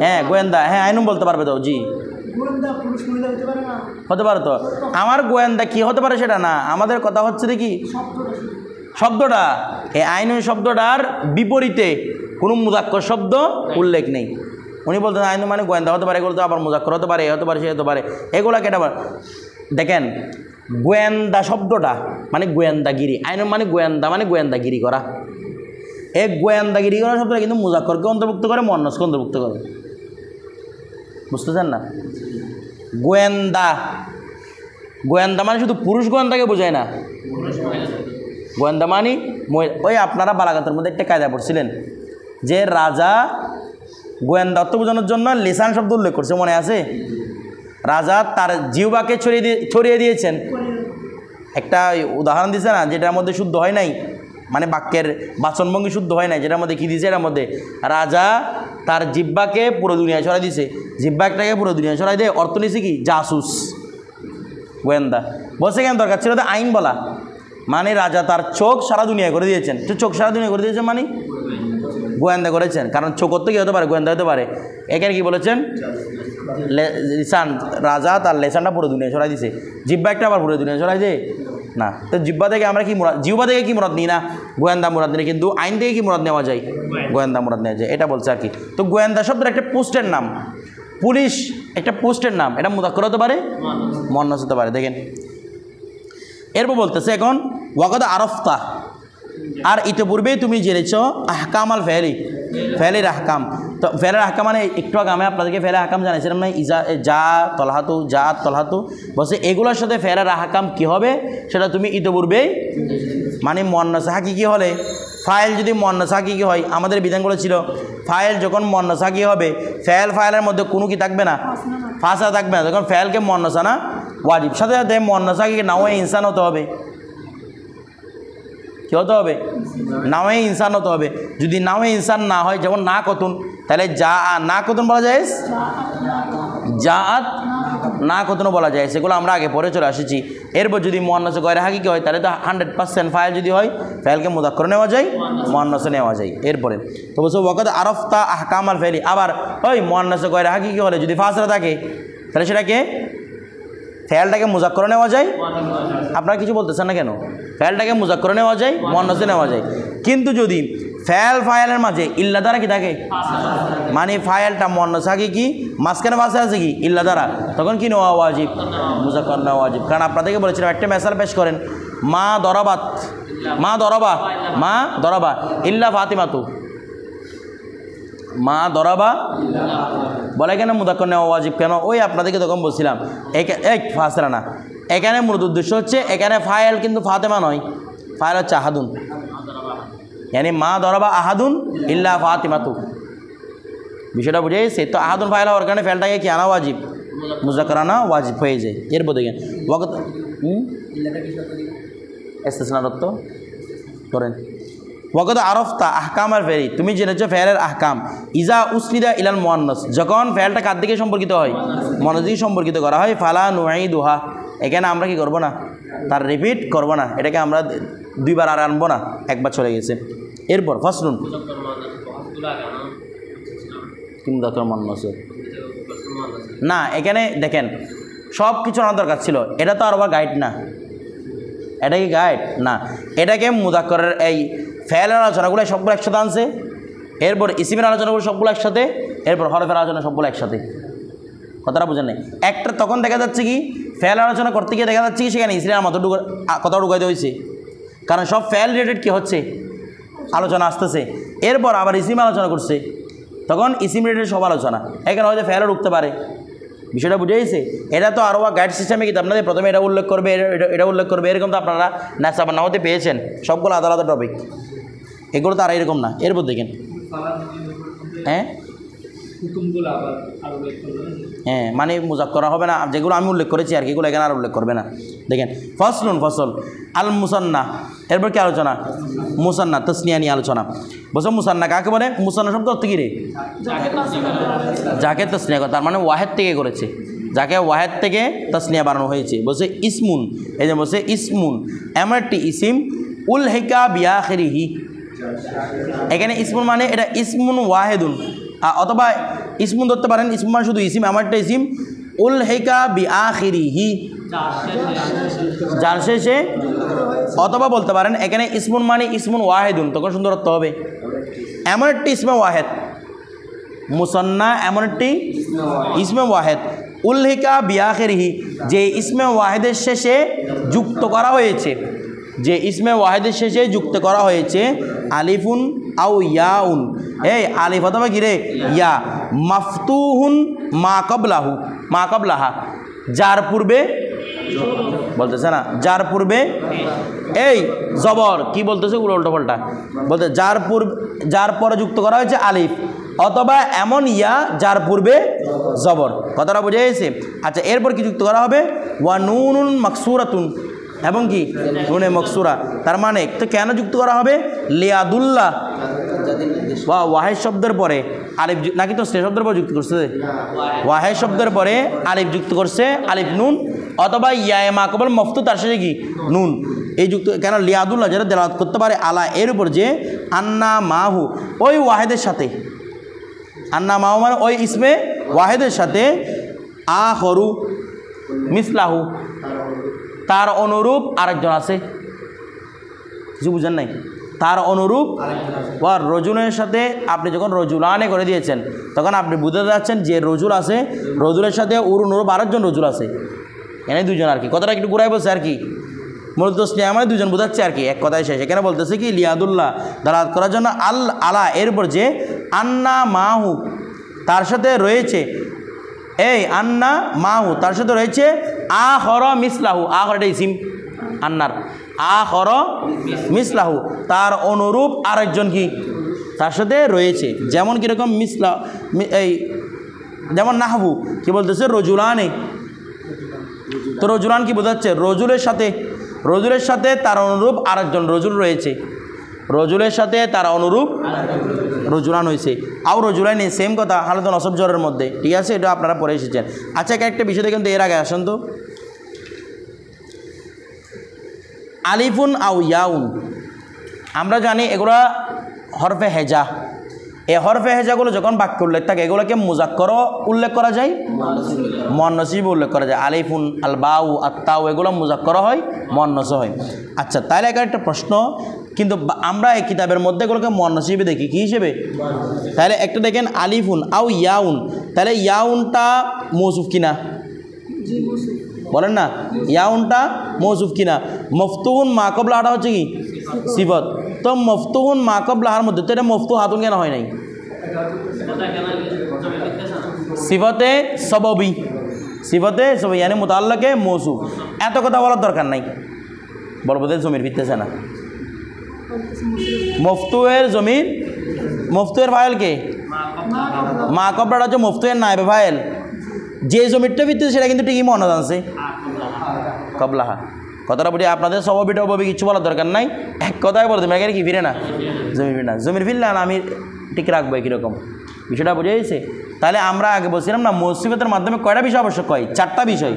হ্যাঁ গোয়েন্দা, হ্যাঁ আইনুম বলতে পারবে তো, জি হতে পারে তো। আমার গোয়েন্দা কি হতে পারে সেটা না, আমাদের কথা হচ্ছে দেখি শব্দটা, এই আইনুন শব্দটার বিপরীতে কোনো মুজাক্কর শব্দ উল্লেখ নেই। উনি বলতেন আইন মানে গোয়েন্দা হতে পারে, এগুলো তো আবার মুজাক্কর হতে পারে, এ হতে পারে, সে হতে পারে, এগুলা কেটে পারে। দেখেন গোয়েন্দা শব্দটা মানে গোয়েন্দাগিরি, আইন মানে গোয়েন্দাগিরি করা, এই গোয়েন্দাগিরি করা শব্দটা কিন্তু মুজাক্করকে অন্তর্ভুক্ত করে, মুয়ান্নাসকে অন্তর্ভুক্ত করে, বুঝতেছেন না? গোয়েন্দা, গোয়েন্দা মানে শুধু পুরুষ গোয়েন্দাকে বোঝায় না, গোয়েন্দা মানে ওই আপনারা বালাগাতের মধ্যে একটা কায়দা পড়ছিলেন যে রাজা গোয়েন্দা অর্থ বোঝানোর জন্য লিসান শব্দ উল্লেখ করছে, মনে আছে? রাজা তার জিহ্বাকে ছড়িয়ে দিয়েছেন, একটা উদাহরণ দিছে না, যেটার মধ্যে শুদ্ধ হয় নাই, মানে বাক্যের বাচনভঙ্গি শুদ্ধ হয় নাই, যেটার মধ্যে কী দিয়েছে, এটার মধ্যে রাজা তার জিহ্বাকে পুরো দুনিয়ায় ছড়াই দিছে, জিহ্বা একটাকে পুরো দুনিয়ায় ছড়াই দিয়ে অর্থ নিছে কি জাসুস, গোয়েন্দা। বলছে কেন দরকার ছিল আইন বলা, মানে রাজা তার চোখ সারা দুনিয়া করে দিয়েছেন, তো চোখ সারা দুনিয়া করে দিয়েছেন মানে গোয়েন্দা করেছেন, কারণ চোখ তো কী হতে পারে, গোয়েন্দা হতে পারে। এখানে কি বলেছেন, লিসান, রাজা তার লেসানটা পুরো দুনিয়া ছড়াই দিছে, জিহ্বা একটা আবার পুরো দুনিয়া ছড়াই দে না, তো জিহ্বা থেকে আমরা কি মুরাদ, জিহ্বা থেকে কি মুরাদ নিই না, গোয়েন্দা মুরাদ নিই, কিন্তু আইন থেকে কি মুরাদ নেওয়া যায়, গোয়েন্দা মুরাদ নেওয়া যায়, এটা বলছে আর কি। তো গোয়েন্দা শব্দের একটা পোস্টের নাম, পুলিশ একটা পোস্টের নাম, এটা মুজাক্কর হতে পারে, মুয়ান্নাস হতে পারে। দেখেন এরপর বলতেছে এখন ওয়াকাদ আরফতা, আর ইতিপূর্বেই তুমি জেনেছ আহকাম আল ফেলি, ফেলের আহকাম। তো ফেলের আহকাম মানে একটু আগে আমি আপনাদেরকে ফেলের আহকাম জানাইছিলাম না, ইজা যা তলহাতু, যা তলহাতু, বলছে এগুলোর সাথে ফেলের আহকাম কী হবে সেটা তুমি ইতিপূর্বেই, মানে মুয়ান্নাস হাকিকি হলে, ফাইল যদি মুয়ান্নাস হাকিকি হয়, আমাদের বিধানগুলো ছিল ফাইল যখন মুয়ান্নাস হাকিকি হবে, ফাইলের মধ্যে কোনো কি থাকবে না, ফাসা থাকবে না, যখন ফাইলকে মুয়ান্নাস আনা ওয়াজিব, সাথে সাথে মুয়ান্নাস হাকিকি নাওয়ে ইনসান হতে হবে, কী হতে হবে, নাওয়ে ইনসান হতে হবে। যদি নাওয়ে ইনসান না হয়, যেমন না কতুন, তাহলে যা না কতুন বলা যায়, জাআত না কতুনও বলা যায়, সেগুলো আমরা আগে পরে চলে আসেছি। এরপর যদি মুয়ান্নাসে গয়রে হাকিকি হয়, তাহলে তো 100% ফাইল যদি হয়, ফাইলকে মুযাক্কর নেওয়া যায়, মুয়ান্নাসে নেওয়া যায়। এরপরে তো বলছো ওয়াকাদ আরফতা আহকাম আল ফেলি, আবার ওই মুয়ান্নাসে গয়রে হাকিকি হলে যদি ফাসরা থাকে, তাহলে সেটাকে ফেলটাকে মুযাক্কর নেওয়া যায়। আপনারা কিছু বলতেছেন না কেন? ফেলটাকে মুযাক্কর নেওয়া যায়, মুয়ান্নাসে নেওয়া যায়, কিন্তু যদি ফাইলের মাঝে ইল্লা দ্বারা কি থাকে, মানে ফাইলটা মুয়ান্নাস হাকিকি, মাঝখানে ভাষা আছে কি ইল্লা দ্বারা, তখন কি নেওয়া ওয়াজিব, মুযাক্কর নেওয়া ওয়াজিব। কারণ আপনাদেরকে বলেছিলাম একটা মেসাল পেশ করেন, মা দরাবাত, মা দরাবা ইল্লা ফাতিমাতু, মা দরাবা বলে কেন মুযাক্কর নেওয়া ওয়াজিব কেন? ওই আপনাদেরকে তখন বলছিলাম এক ফাসরা না, এখানে মূলত উদ্দেশ্য হচ্ছে এখানে ফাইল কিন্তু ফাতেমা নয়, ফাইল হচ্ছে আহাদুন, यानी মা দরাবা আহাদুন ইল্লা ফাতিমাতু, বিষয়টা বুঝে গেছে? তো আহাদুন ফাইল হওয়ার কারণে ফেলটাকে কি আনা ওয়াজিব, মুযাক্কর আনা ওয়াজিব হয়ে যায়। এরপর দেখেন ওয়াক্ত ইস্তিসনা রত্ব করেন ওয়াকাদ আরফতা আহকাম আর ফেরি, তুমি জেনেছো ফেলের আহকাম, ইজা উসনিদা ইলাল মুয়ান্নাস, যখন ফেলটা কার দিকে সম্পর্কিত হয়, মুয়ান্নাস দিকে সম্পর্কিত করা হয়, ফালা নুঈদুহা, এখানে আমরা কি করব না, তার রিপিট করব না, এটাকে আমরা দুইবার আর আনবো না, একবার চলে গেছে। এরপর ফাসলুন মুযাক্কর মুয়ান্নাস না, এখানে দেখেন সব কিছু আনার দরকার ছিল, এটা তো আর আবার গাইড না, এটা কি গাইড না, এটাকে মুযাক্কারের এই ফেলের আলোচনাগুলো সবগুলো একসাথে আনছে, এরপর ইসিমের আলোচনাগুলো সবগুলো একসাথে, এরপর হরফের আলোচনা সবগুলো একসাথে। কথাটা বুঝেন নাই? একটা তখন দেখা যাচ্ছে কি ফেল আলোচনা করতে গিয়ে দেখা যাচ্ছে কি সেখানে ইসিমের মতো কথা ঢুকাইতে হয়েছে, কারণ সব ফেল রিলেটেড কী হচ্ছে আলোচনা আসতেছে, এরপর আবার ইসিম আলোচনা করছে, তখন ইসিম রিলেটেড সব আলোচনা, এখানে হয়তো ফেলও ঢুকতে পারে। বিষয়টা বুঝে গেছে? এটা তো আরও গাইড সিস্টেমে কিন্তু আপনাদের প্রথমে এটা উল্লেখ করবে, এটা উল্লেখ করবে, এরকম তো আপনারা নাসাবা না হতে পেয়েছেন, সবগুলো আলাদা আলাদা টপিক, এগুলো তো আর এরকম না। এরপর দেখেন হ্যাঁ হ্যাঁ মানে মুযাক্কার হবে না, যেগুলো আমি উল্লেখ করেছি আর কি, এগুলো এখানে আর উল্লেখ করবে না। দেখেন ফসলুন ফসল আল মুসান্না, এরপর কি আলোচনা? মুসান্না তাসনিয়া নিয়ে আলোচনা। বলছো মুসান্না কাকে বলে? মুসান্না শব্দ অর্থ কী রে? যাকে তাসনিয়া করে, তার মানে ওয়াহেদ থেকে করেছে, যাকে ওয়াহেদ থেকে তাসনিয়া বানানো হয়েছে। বলছে ইসমুন, এই যে বলছে ইসমুন এমন একটি ইসিম উল হেকা বিআখিরিহি, এখানে ইসমুন মানে এটা ইসমুন ওয়াহেদুন, অথবা ইসমুন ধরতে পারেন, ইসমুন মানে শুধু ইসিম, আমার একটা ইসিম উল হেকা বিআখিরিহি যার শেষে, অথবা বলতে পারেন এখানে ইসমুন মানে ইসমুন ওয়াহেদুন, তখন সুন্দর অর্থ হবে এমন একটি ইসমে ওয়াহেদ, মুসান্না এমন একটি ইসমে ওয়াহেদ উল্লেখা বিআখিরিহি যে ইসমে ওয়াহেদের শেষে যুক্ত করা হয়েছে, যে ইসমে ওয়াহেদের শেষে যুক্ত করা হয়েছে আলিফুন আও ইয়াউন, এই আলিফ অথবা গিরে ইয়া, মাফতুহুন মা কবলাহু মা কবলাহা, যার পূর্বে বলতেছে না, যার পূর্বে এই জবর কি বলতেছে উল্টো পাল্টা বলতে, যার পরে যুক্ত করা হয়েছে আলিফ অথবা এমন ইয়া যার পূর্বে জবর। কথাটা বুঝে গেছে? আচ্ছা, এরপর কি যুক্ত করা হবে? ওয়া নুনুন মাকসুরাতুন, এবং কি নুনে মকসুরা, তার মানে তো কেন যুক্ত করা হবে? লিয়াদুল্লাহ বা ওয়াহেদ শব্দের পরে আলিফ, নাকি তো সে শব্দের পরে যুক্ত করছে, ওয়াহেদ শব্দের পরে আলিফ যুক্ত করছে, আলিফ নুন অথবা ইয়ায়ে মাকবুল মফতু তার সাথে কি নুন, এই যুক্ত কেন? লিয়াদুল্লাহ যেটা দেলাওয়াত করতে পারে আলা এর উপর যে আন্না মাহু ওই ওয়াহেদের সাথে, আন্না মাহু মানে ওই ইসমে ওয়াহেদের সাথে আখরু মিসলাহু তার অনুরূপ আরেকজন আছে। কিছু বুঝেন নাই? তার অনুরূপ বা রজুলের সাথে আপনি যখন রজুলানে করে দিয়েছেন তখন আপনি বুঝতে যাচ্ছেন যে রজুল আছে, রজুলের সাথে ওর অনুরূপ আরেকজন রজুল আছে, এনে দুজন আর কি। কথাটা একটু ঘুরাই বলছে আর কি, মূলত স্নেহা মানে দুজন বোঝাচ্ছে আর কি, এক কথায় শেষ। এখানে বলতেছে কি লিয়াদুল্লাহ দালাত করার জন্য আল আলা এর উপর যে আন্না মাহু তার সাথে রয়েছে, এই আন্না মাহু তার সাথে রয়েছে আখর মিসলাহু, আখর এটা ইসিম আন্নার, আখর মিসলাহু তার অনুরূপ আরেকজন কি তার সাথে রয়েছে, যেমন কীরকম মিসলা এই যেমন নাহবু কি বলতেছে রজুলানে, তো রজুলান কি বোঝাচ্ছে? রজুলের সাথে তার অনুরূপ আরেকজন রজুল রয়েছে, রজুলের সাথে তার অনুরূপ রজুলান হয়েছে, আও রজুলাইন সেম কথা হালত নসব জ্বরের মধ্যে, ঠিক আছে? এটা আপনারা পড়ে এসেছেন। আচ্ছা, একটা বিষয় দেখেন তো, এর আগে আসেন তো, আলিফুন আও ইয়াউন আমরা জানি এগুলা হরফে হেজা, এই হরফে হেজাগুলো যখন বাক্য উল্লেখ থাকে এগুলোকে মুযাক্কারও উল্লেখ করা যায়, মুয়ান্নাসিব উল্লেখ করা যায়। আলিফুন আল বাউ আত্তাউ এগুলো মুযাক্কার হয়, মুয়ান্নাস হয়। আচ্ছা, তাহলে এখানে একটা প্রশ্ন, কিন্তু আমরা এই কিতাবের মধ্যে এগুলোকে মুয়ান্নাসিবে দেখি কী হিসেবে? তাহলে একটা দেখেন আলিফুন আও ইয়াউন, তাহলে ইয়াউনটা মৌসুফ কিনা বলেন না, ইয়াউনটা মৌসুফ কিনা? মফতুহুন মা কবলাহাটা হচ্ছে কি সিফত, তো মফতুহুন মা কবলাহার মধ্যে তো এটা মফতু হাতুন কেন হয় নাই? সিফতে সববি, সিফতে সবই মানে মুতাল্লাকে মৌসুফ, এত কথা বলার দরকার নাই, বলবো জমির ফিরতেছে না। মফতুয়ের জমির, মফতুয়ের ফাইল কে? মা কবলাটা হচ্ছে মফতুয়ের নায়েবে ফাইল, যে জমিরটা ফিরতেছে সেটা কিন্তু ঠিকই মনে আছে কবলাহা। কথাটা বুঝি আপনাদের সববিটা অববি কিছু বলার দরকার নাই, এক কথায় বলে দেবেন এখানে কি ফিরে না, জমির ফিরে না, জমির ফিরলে না আমি ঠিক রাখবো কীরকম, বিষয়টা বুঝে গেছে? তাহলে আমরা আগে বলছিলাম না মুসিবতের মাধ্যমে কয়টা বিষয় আবশ্যক হয়? চারটা বিষয়,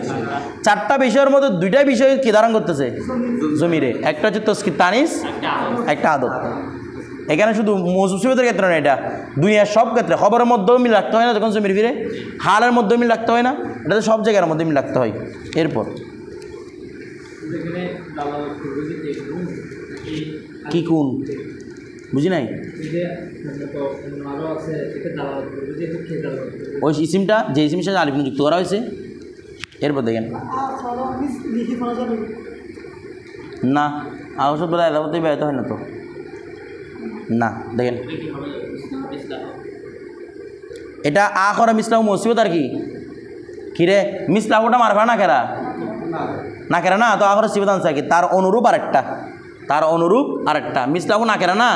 চারটা বিষয়ের মধ্যে দুইটা বিষয় কি ধারণ করতেছে জমিরে, একটা হচ্ছে তসকির তানিস, একটা আদত। এখানে শুধু মৌসুম সিফাতের ক্ষেত্রে না, এটা দুনিয়ার সব ক্ষেত্রে। খবরের মধ্যেও মিল রাখতে হয় না যখন জমির ফিরে, হালের মধ্যেও মিল রাখতে হয় না, এটা তো সব জায়গার মধ্যে মিল রাখতে হয়। এরপর কি কোন বুঝি নাই, ওই ইসিমটা যে ইসিমের সাথে আলিফ যুক্ত করা হয়েছে। এরপর দেখেন না আওসব বলে এলাকাতেই ব্যবহৃত হয় না তো, না দেখেন এটা আখরা মিসলাহু মসিবত আর কি কিরে মিসলাহুটা মারফা না কেরা না কেরা না, তো আখরা সিবত আনছে কি তার অনুরূপ আরেকটা, তার অনুরূপ আরেকটা মিসলাহু না কেরা না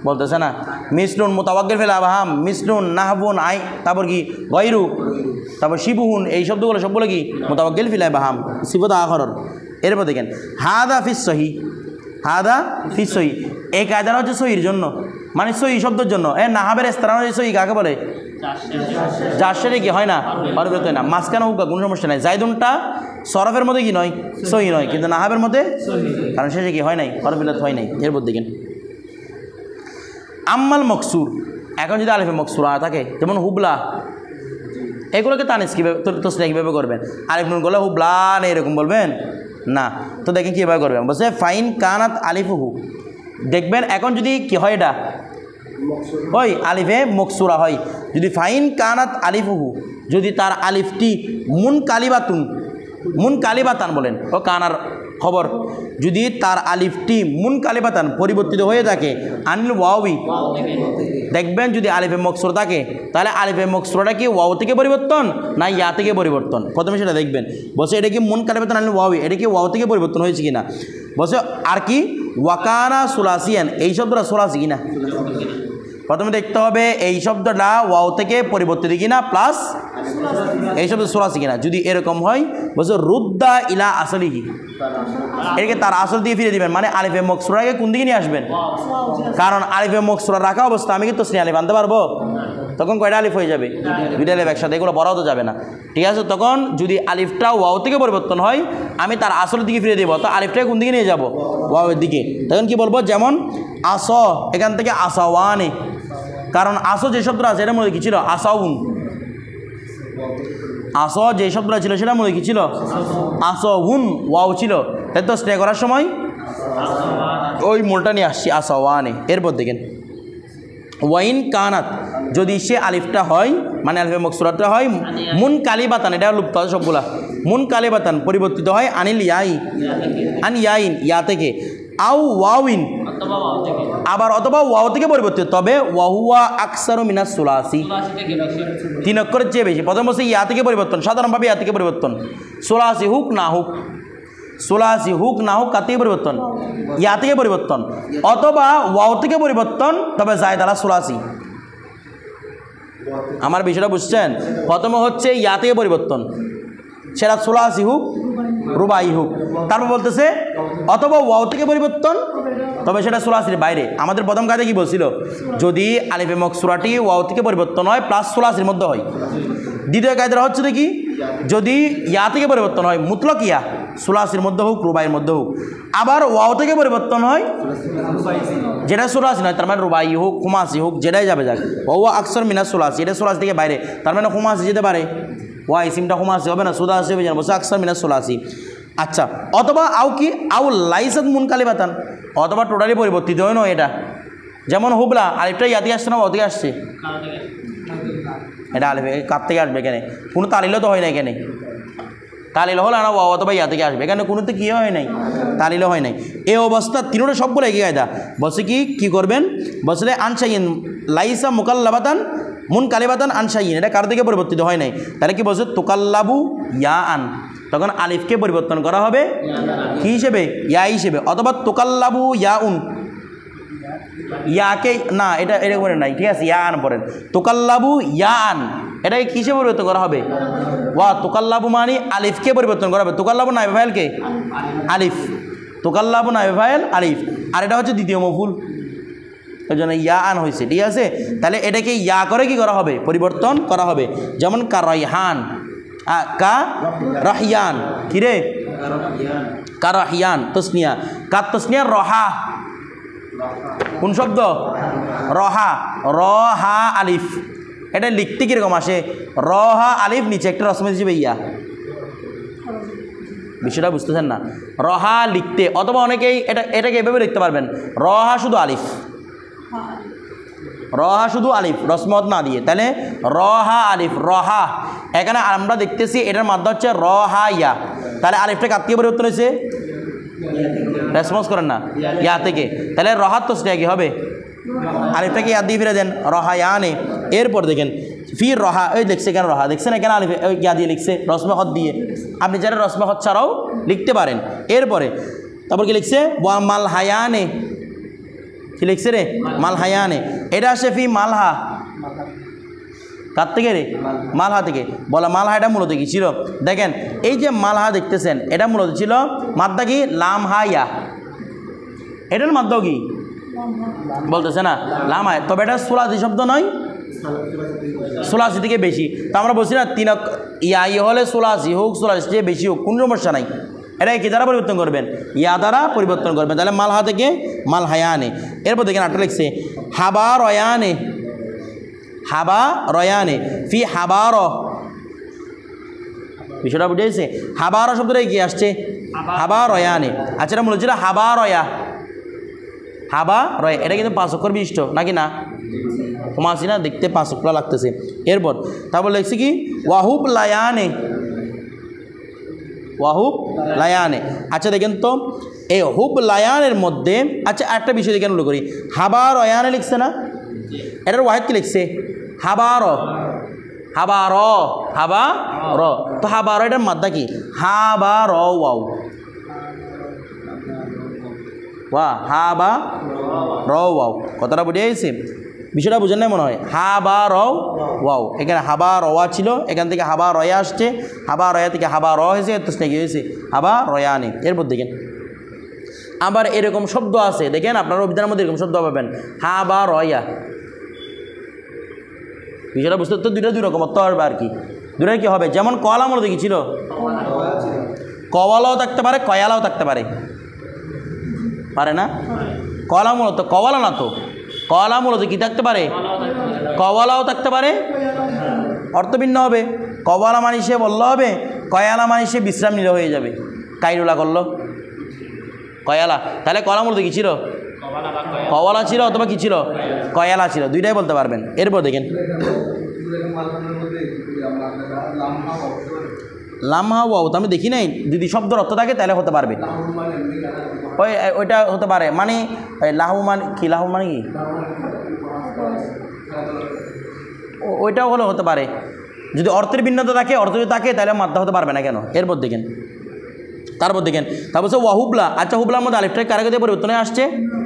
বলতেছে না। মিসলুন মুতাওয়াক্কিল ফিল আবহাম, মিসলুন নাহবুন আই, তারপর কি গায়রু, তারপর শিবুহুন, এই শব্দগুলো সবগুলো কি মুতাওয়াক্কিল ফিল আবহাম সিফাত আখরার। এরপর দেখেন হাদা ফিস সহি, হাদা ফিস সহি, এই কায়দাটা হচ্ছে সহির জন্য, মানে সহি শব্দের জন্য। নাহাবের ইস্তেরানো সহি কাকে বলে, যার সাথে কি হয় না হরফ হয় না, মাঝখানে হোক কোনো সমস্যা নাই। জাইদুনটা সরফের মধ্যে কি নয় সহি নয়, কিন্তু নাহাবের মধ্যে, কারণ শেষে কি হয় নাই হরফ হয় নাই। এরপর দেখেন আম্মাল মকসুর, এখন যদি আলিফে মকসুর থাকে যেমন হুবলা, এগুলোকে তানিস কীভাবে তসনিয়া কীভাবে করবেন, আলিফ নুন করলে হুবলা নেই এরকম বলবেন না, তো দেখেন কীভাবে করবেন। বলছে ফাইন কানাত আলিফুহু, দেখবেন এখন যদি কি হয় এটা ওই আলিফে মকসুরা হয়, যদি ফাইন কানাত আলিফুহু, যদি তার আলিফটি মুন কালিবাতান বলেন ও কানার খবর, যদি তার আলিফটি মুন কালিবাতান পরিবর্তিত হয়ে থাকে আনিল ওয়াওই, দেখবেন যদি আলিফে মকসুর থাকে তাহলে আলিফে মকসুরটা কি ওয়াও থেকে পরিবর্তন না ইয়া থেকে পরিবর্তন, প্রথমে সেটা দেখবেন। বসে এটা কি মুন কালিবাতান আনিল ওয়াওই, এটা কি ওয়াও থেকে পরিবর্তন হয়েছে কিনা। বসে আর কি ওয়াকানা সুলাসিয়ান, এই শব্দটা সুলাসি কিনা, প্রথমে দেখতে হবে এই শব্দটা ওয়াও থেকে পরিবর্তিত কিনা প্লাস এই শব্দ সুলাসি কিনা। যদি এরকম হয় বলছে রুদ্দা ইলা আসলিহি, এটাকে তার আসল দিয়ে ফিরে দিবেন, মানে আলিফে মকসুরাকে কোন দিকে নিয়ে আসবেন, কারণ আলিফে মকসুরা রাখা অবস্থা আমি কি তসনিয়া আলিফ আনতে পারবো, তখন কয়টা আলিফ হয়ে যাবে, দুইটা আলিফ একসাথে, এগুলো বড়াও তো যাবে না, ঠিক আছে। তখন যদি আলিফটা ওয়াও থেকে পরিবর্তন হয় আমি তার আসল দিকে ফিরে দেবো, তো আলিফটাকে কোন দিকে নিয়ে যাবো ওয়াওয়ের দিকে, তখন কি বলবো, যেমন আস, এখান থেকে আসাওয়ানে, কারণ আসো যে শব্দটা আছে এটার মধ্যে কী ছিল আসাউন, আসো যে শব্দটা ছিল সেটার মধ্যে কী ছিল আসহুন ওয়াও ছিল, তাই তো স্টে করার সময় ওই মূলটা নিয়ে আসছি আসাওয়ানে। এরপর দেখেন ওয়াইন কানাত, যদি সে আলিফটা হয় মানে আলিফে মকসুরাটা হয় মুন কালিবাতান, এটা লুপ্ত আছে সবগুলা, মুন কালিবাতান পরিবর্তিত হয় আনিল ইয়াই, আন ইয়াইন ইয়া থেকে, আউ ওয়াউইন আবার অথবা ওয়াও থেকে পরিবর্তিত, তবে ওয়াহুয়া আকসারু মিনাস সুলাসি, 3 অক্ষরের চেয়ে বেশি। প্রথম বলছে ইয়া থেকে পরিবর্তন, সাধারণভাবে ইয়া থেকে পরিবর্তন, সুলাসি হুক না হুক, সুলাসি হুক না হুক কার থেকে পরিবর্তন, ইয়া থেকে পরিবর্তন, অথবা ওয়াও থেকে পরিবর্তন তবে জায়েদ আলা সুলাসি। আমার বিষয়টা বুঝছেন, প্রথমে হচ্ছে ইয়া থেকে পরিবর্তন, সেটা সুলাসি হুক রুবাই হুক, তারপর বলতেছে অথবা ওয়াও থেকে পরিবর্তন তবে সেটা সুলাসির বাইরে। আমাদের প্রথম কাজে কি বলছিল, যদি আলিফে মকসুরাটি ওয়াও থেকে পরিবর্তন হয় প্লাস সুলাসির মধ্যে হয়। দ্বিতীয় কায়দাটা হচ্ছে দেখি যদি ইয়া থেকে পরিবর্তন হয় মুতলক ইয়া, সুলাসির মধ্যে হোক রুবাইয়ের মধ্যে হোক, আবার ওয়াও থেকে পরিবর্তন হয় যেটা সুলাসি নয়, তার মানে রুবাই হোক খুমাসি হোক যেটাই যাবে যাক, ওয়া আকসার মিনাস সুলাসি, এটা সুলাসি থেকে বাইরে, তার মানে খুমাসি যেতে পারে, ওয়া ইসিমটা খুমাসি হবে না, সুদাসি হবে, বসে আকসার মিনাস সুলাসি। আচ্ছা, অথবা আউ কি আউ লাইসাত মুন কালিবাতান, অথবা টোটালি পরিবর্তিত হয় না এটা, যেমন হুবলা আলিফটা ইয়াতে আসছে না ওয়া থেকে আসছে, এটা আলিফ কার থেকে আসবে, এখানে কোনো তালিলও তো হয় না, এখানে তালিল হলো না ওয়া অথবা ইয়া থেকে আসবে, এখানে কোনোতে কী হয় নাই তালিলও হয় নাই। এই অবস্থা তিনটা সবগুলো এগিয়ে গায়দা বসে কি করবেন, বসলে আনসাইন লাইসা মুকাল্লাবাতান মুন কালিবাতান আনসাইন, এটা কার থেকে পরিবর্তিত হয় নাই, তাহলে কি বলছে তুকাল্লাবু ইয়া আন, তখন আলিফকে পরিবর্তন করা হবে কী হিসেবে ইয়া হিসেবে, অথবা তুকাল্লাবু ইয়া উন, ইয়াকে না এটা এরকম নাই, ঠিক আছে, ইয়া আন পড়েন, তুকাল্লাবু ইয়া আন, এটাকে কিসে পরিবর্তন করা হবে, ওয়া তুকাল্লাবু মানে আলিফকে পরিবর্তন করা হবে, তুকাল্লাবু নাইবে ফাইলকে আলিফ, তুকাল্লাবু নাইবে ফাইল আলিফ, আর এটা হচ্ছে দ্বিতীয় মফুল, ওই জন্য ইয়া আন হয়েছে, ঠিক আছে। তাহলে এটাকে ইয়া করে কি করা হবে, পরিবর্তন করা হবে, যেমন কা রাইহান, কা রাহিয়ান, কিরে কা রাহিয়ান তসনিয়া, কা তসনিয়া রহা, কোন শব্দ? রহা, রহা আলিফ। এটা লিখতে কীরকম আসে? রহা আলিফ নিচে একটা রসমত হিসেবে ইয়া। বিষয়টা বুঝতেছেন না? রহা লিখতে, অথবা অনেকেই এটাকে এভাবে লিখতে পারবেন, রহা শুধু আলিফ, রহা শুধু আলিফ রসমত না দিয়ে, তাহলে রহা আলিফ রহা। এখানে আমরা দেখতেছি এটার মাধ্যমে হচ্ছে রহা ইয়া, তাহলে আলিফটা কার থেকে পরিবর্তন হয়েছে? রেসপন্স করেন না, ইয়া থেকে। তাহলে রহাত তো সেটা কি হবে? আলিফটাকে ইয়া দিয়ে ফিরে দেন, রহায়ানে। এরপর দেখেন ফির রহা, ওই লিখছে কেন রহা, দেখছেন এখানে আলিফ ওই ইয়া দিয়ে লিখছে, রসমে হদ দিয়ে। আপনি যারা রসমে হদ ছাড়াও লিখতে পারেন। এরপরে তারপর কি লিখছে? ওয়া মাল হায়ানে, কি লিখছে রে? মাল হায়ানে। এটা আসে ফি মালহা, কার থেকে রে? মালহা থেকে। বলা মালহা এটা মূলত কি ছিল? দেখেন এই যে মালহা দেখতেছেন, এটা মূলত ছিল মাদ্দা কি? লাম হা ইয়া। এটার মাদ্দাও কি বলতেছে না? লাম হা। তবে এটা সুলাসি শব্দ নয়, সুলাসি থেকে বেশি। তো আমরা বলছি না তিন ইয়া ই হলে সুলাসি হোক, সুলাসি থেকে বেশি হোক, কোনো সমস্যা নাই। এটা কি দ্বারা পরিবর্তন করবেন? ইয়া দ্বারা পরিবর্তন করবেন। তাহলে মালহা থেকে মাল হায়ানে। এরপর দেখেন আটটা লিখছে হাবা রয়ানে, হাবা রয়ানে ফি হাবার। বিষয়টা বুঝেছে? হাবার শব্দটা কি আসছে? হাবা রয়ানে। আচ্ছা এটা মূলত ছিল হাবা রয়া, হাবা রয়া। এটা কিন্তু 5 অক্ষর বিশিষ্ট নাকি না? কমাসি না, দেখতে 5 অক্ষর লাগতেছে। এরপর তারপর লিখছে কি? ওয়াহুব লায়ানে, ওয়াহুব লায়ানে। আচ্ছা দেখেন তো এই হুব লায়ানের মধ্যে, আচ্ছা একটা বিষয় দেখে উল্লেখ করি, হাবা রয়ানে লিখছে না? এটার ওয়াহিদ কি লিখছে? হাবার, হাবার, হাবা র। তো হাবার এটার মাদ্দা কি? হাবা র ওয়াও, ওয়া হাবা র ওয়াও। কথাটা বুঝে গেছে? বিষয়টা বুঝেন না মনে হয়? হাবা র ওয়াও, এখানে হাবা রওয়া ছিল, এখান থেকে হাবা রয়া আসছে, হাবা রয়া থেকে হাবা র হয়েছে, তো কি হয়েছে? হাবা রয়ানে। এরপর দেখেন আবার এরকম শব্দ আছে, দেখেন আপনারা অভিধানের মধ্যে এরকম শব্দ পাবেন, হাবা রয়া। বিষয়টা বুঝতে তো দুইটা দুই রকম অর্থ হবে আর কি, দুইটা কি হবে? যেমন কলা মূলত কি ছিল? কওয়ালাও থাকতে পারে, কয়ালাও থাকতে পারে, পারে না? কলা মূলত কওয়ালা না, তো কলা মূলত কি থাকতে পারে? কওয়ালাও থাকতে পারে, অর্থ ভিন্ন হবে। কওয়ালা মানিসে বললে হবে, কয়ালা মানিসে বিশ্রাম নিলে হয়ে যাবে। কাইরুলা করলো কয়ালা, তাহলে কলা মূলত কি ছিল? কওয়ালা ছিল অথবা কি ছিল? কয়ালা ছিল, দুইটাই বলতে পারবেন। এরপর দেখেন লামহা ওয়াও, তো আমি দেখি নাই, যদি শব্দের অর্থ থাকে তাহলে হতে পারবে। ওইটা হতে পারে, মানে লাহু মানে কি? লাহু মানে কি? ওইটাও হলে হতে পারে, যদি অর্থের ভিন্নতা থাকে, অর্থ যদি থাকে তাহলে মাদ্দা হতে পারবে না কেন? এরপর দেখেন তারপর বলছে ওয়াহুবলা। আচ্ছা হুবলার মধ্যে আলিফটা কারে দিয়ে পরিবর্তন হয়ে আসছে?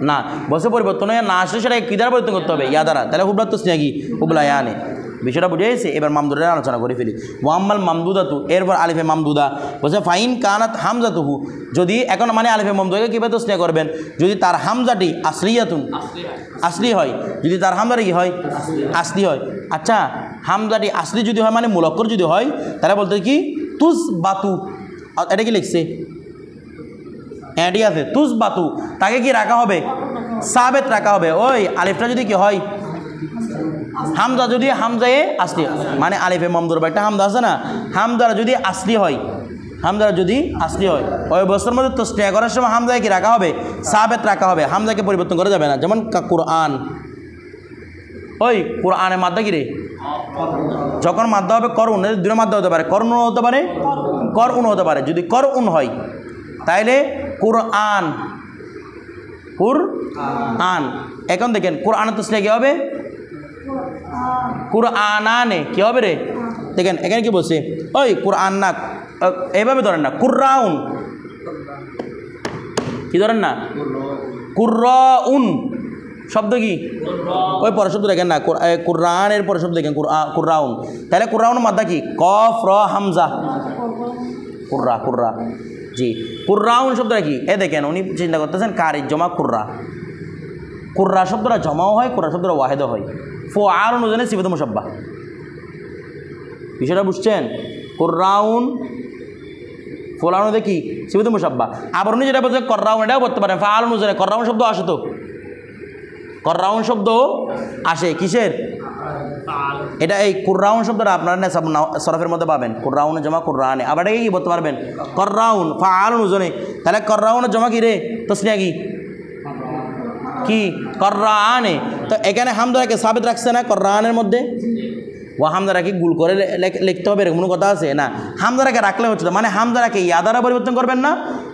না, বলছে পরিবর্তন হয়ে না আসলে সেটা কি দ্বারা পরিবর্তন করতে হবে? ইয়া দ্বারা। তাহলে হুবলার তো স্নেহী, হুবলা ইয়ানে। বিষয়টা বুঝে গেছে? এবার মামদুদের আলোচনা করে ফেলি। ওয়াম্মাল মামদুদাতু, এরপর আলিফে মামদুদা। বলছে ফাইন কানাত হামজাতুহু, যদি এখন মানে আলিফে মামদুদাকে কীভাবে তো স্নেহ করবেন? যদি তার হামজাটি আসলিয়াতুন, আসলি হয়, যদি তার হামজাটি কি হয়? আসলি হয়। আচ্ছা হামজাটি আসলি যদি হয়, মানে মূলক্ষর যদি হয়, তাহলে বলতে কি? তুস বাতু। এটা কি লিখছে? হ্যাঁ ঠিক আছে, তুস বাতু, তাকে কি রাখা হবে? সাবেত রাখা হবে। ওই আলিফটা যদি কি হয়? হামজা, যদি হামজায়ে আসলি, মানে আলিফে মামদুর বা একটা হামজা আছে না, হামজারা যদি আসলি হয়, হামজারা যদি আসলি হয়, ওই বস্তুর মধ্যে তো স্নেহ করার সময় হামজাকে কি রাখা হবে? সাবেত রাখা হবে, হামজাকে পরিবর্তন করা যাবে না। যেমন কোরআন, ওই কোরআনের মাদ্দা কি রে? যখন মাদ্দা হবে করুন, দুটো মাদ্দা হতে পারে, করুন হতে পারে, করউন হতে পারে। যদি করউন হয় তাইলে কোরআন, কুরআন। এখন দেখেন কোরআনের তসনিয়া কি হবে? কুরআনানে। কি হবে রে? দেখেন এখানে কি বলছে? ওই কোরআন না, এইভাবে ধরেন না, কুররাউন। কি ধরেন না? কুররাউন শব্দ কি? ওই পরের শব্দ দেখেন না, কুরআনের পরের শব্দ দেখেন কুররাউন। তাহলে কুররাউন মাদ্দা কি? কফ র হামজা, কুররা, কুররা। জি, কুররাউন শব্দটা কি? এ দেখেন উনি চিন্তা করতেছেন কারির জমা কুররা। কুররা শব্দটা জমাও হয়, কুররা শব্দটা ওয়াহেদও হয়। ফুআল অনুযায়ী সিফাত মুশাব্বাহ। বিষয়টা বুঝছেন? কুররাউন ফুলাউন দেখি সিফাত মুশাব্বাহ। আবার উনি যেটা বলছেন কররাউন, এটাও বলতে পারেন ফাআল অনুযায়ী। কররাউন শব্দ আসে তো, কররাউন শব্দ আসে কিসের? এটা এই কুররাউন শব্দটা আপনারা সরফের মধ্যে পাবেন, কুররাউন জমা কুররানে। আবার এটাকে কি বলতে পারবেন? কররাউন ফাআলুন ওজনে। তাহলে কররাউনের জমা কি রে? তসনিয়া কি কররানে। তো এখানে হামজাকে সাবিত রাখছে না কররানের মধ্যে, ও হামজারাকে গুল করে লিখতে হবে এরকম কোনো কথা আছে না। হামজারাকে রাখলে হচ্ছে, মানে হামজারাকে ইয়া দ্বারা পরিবর্তন করবেন না,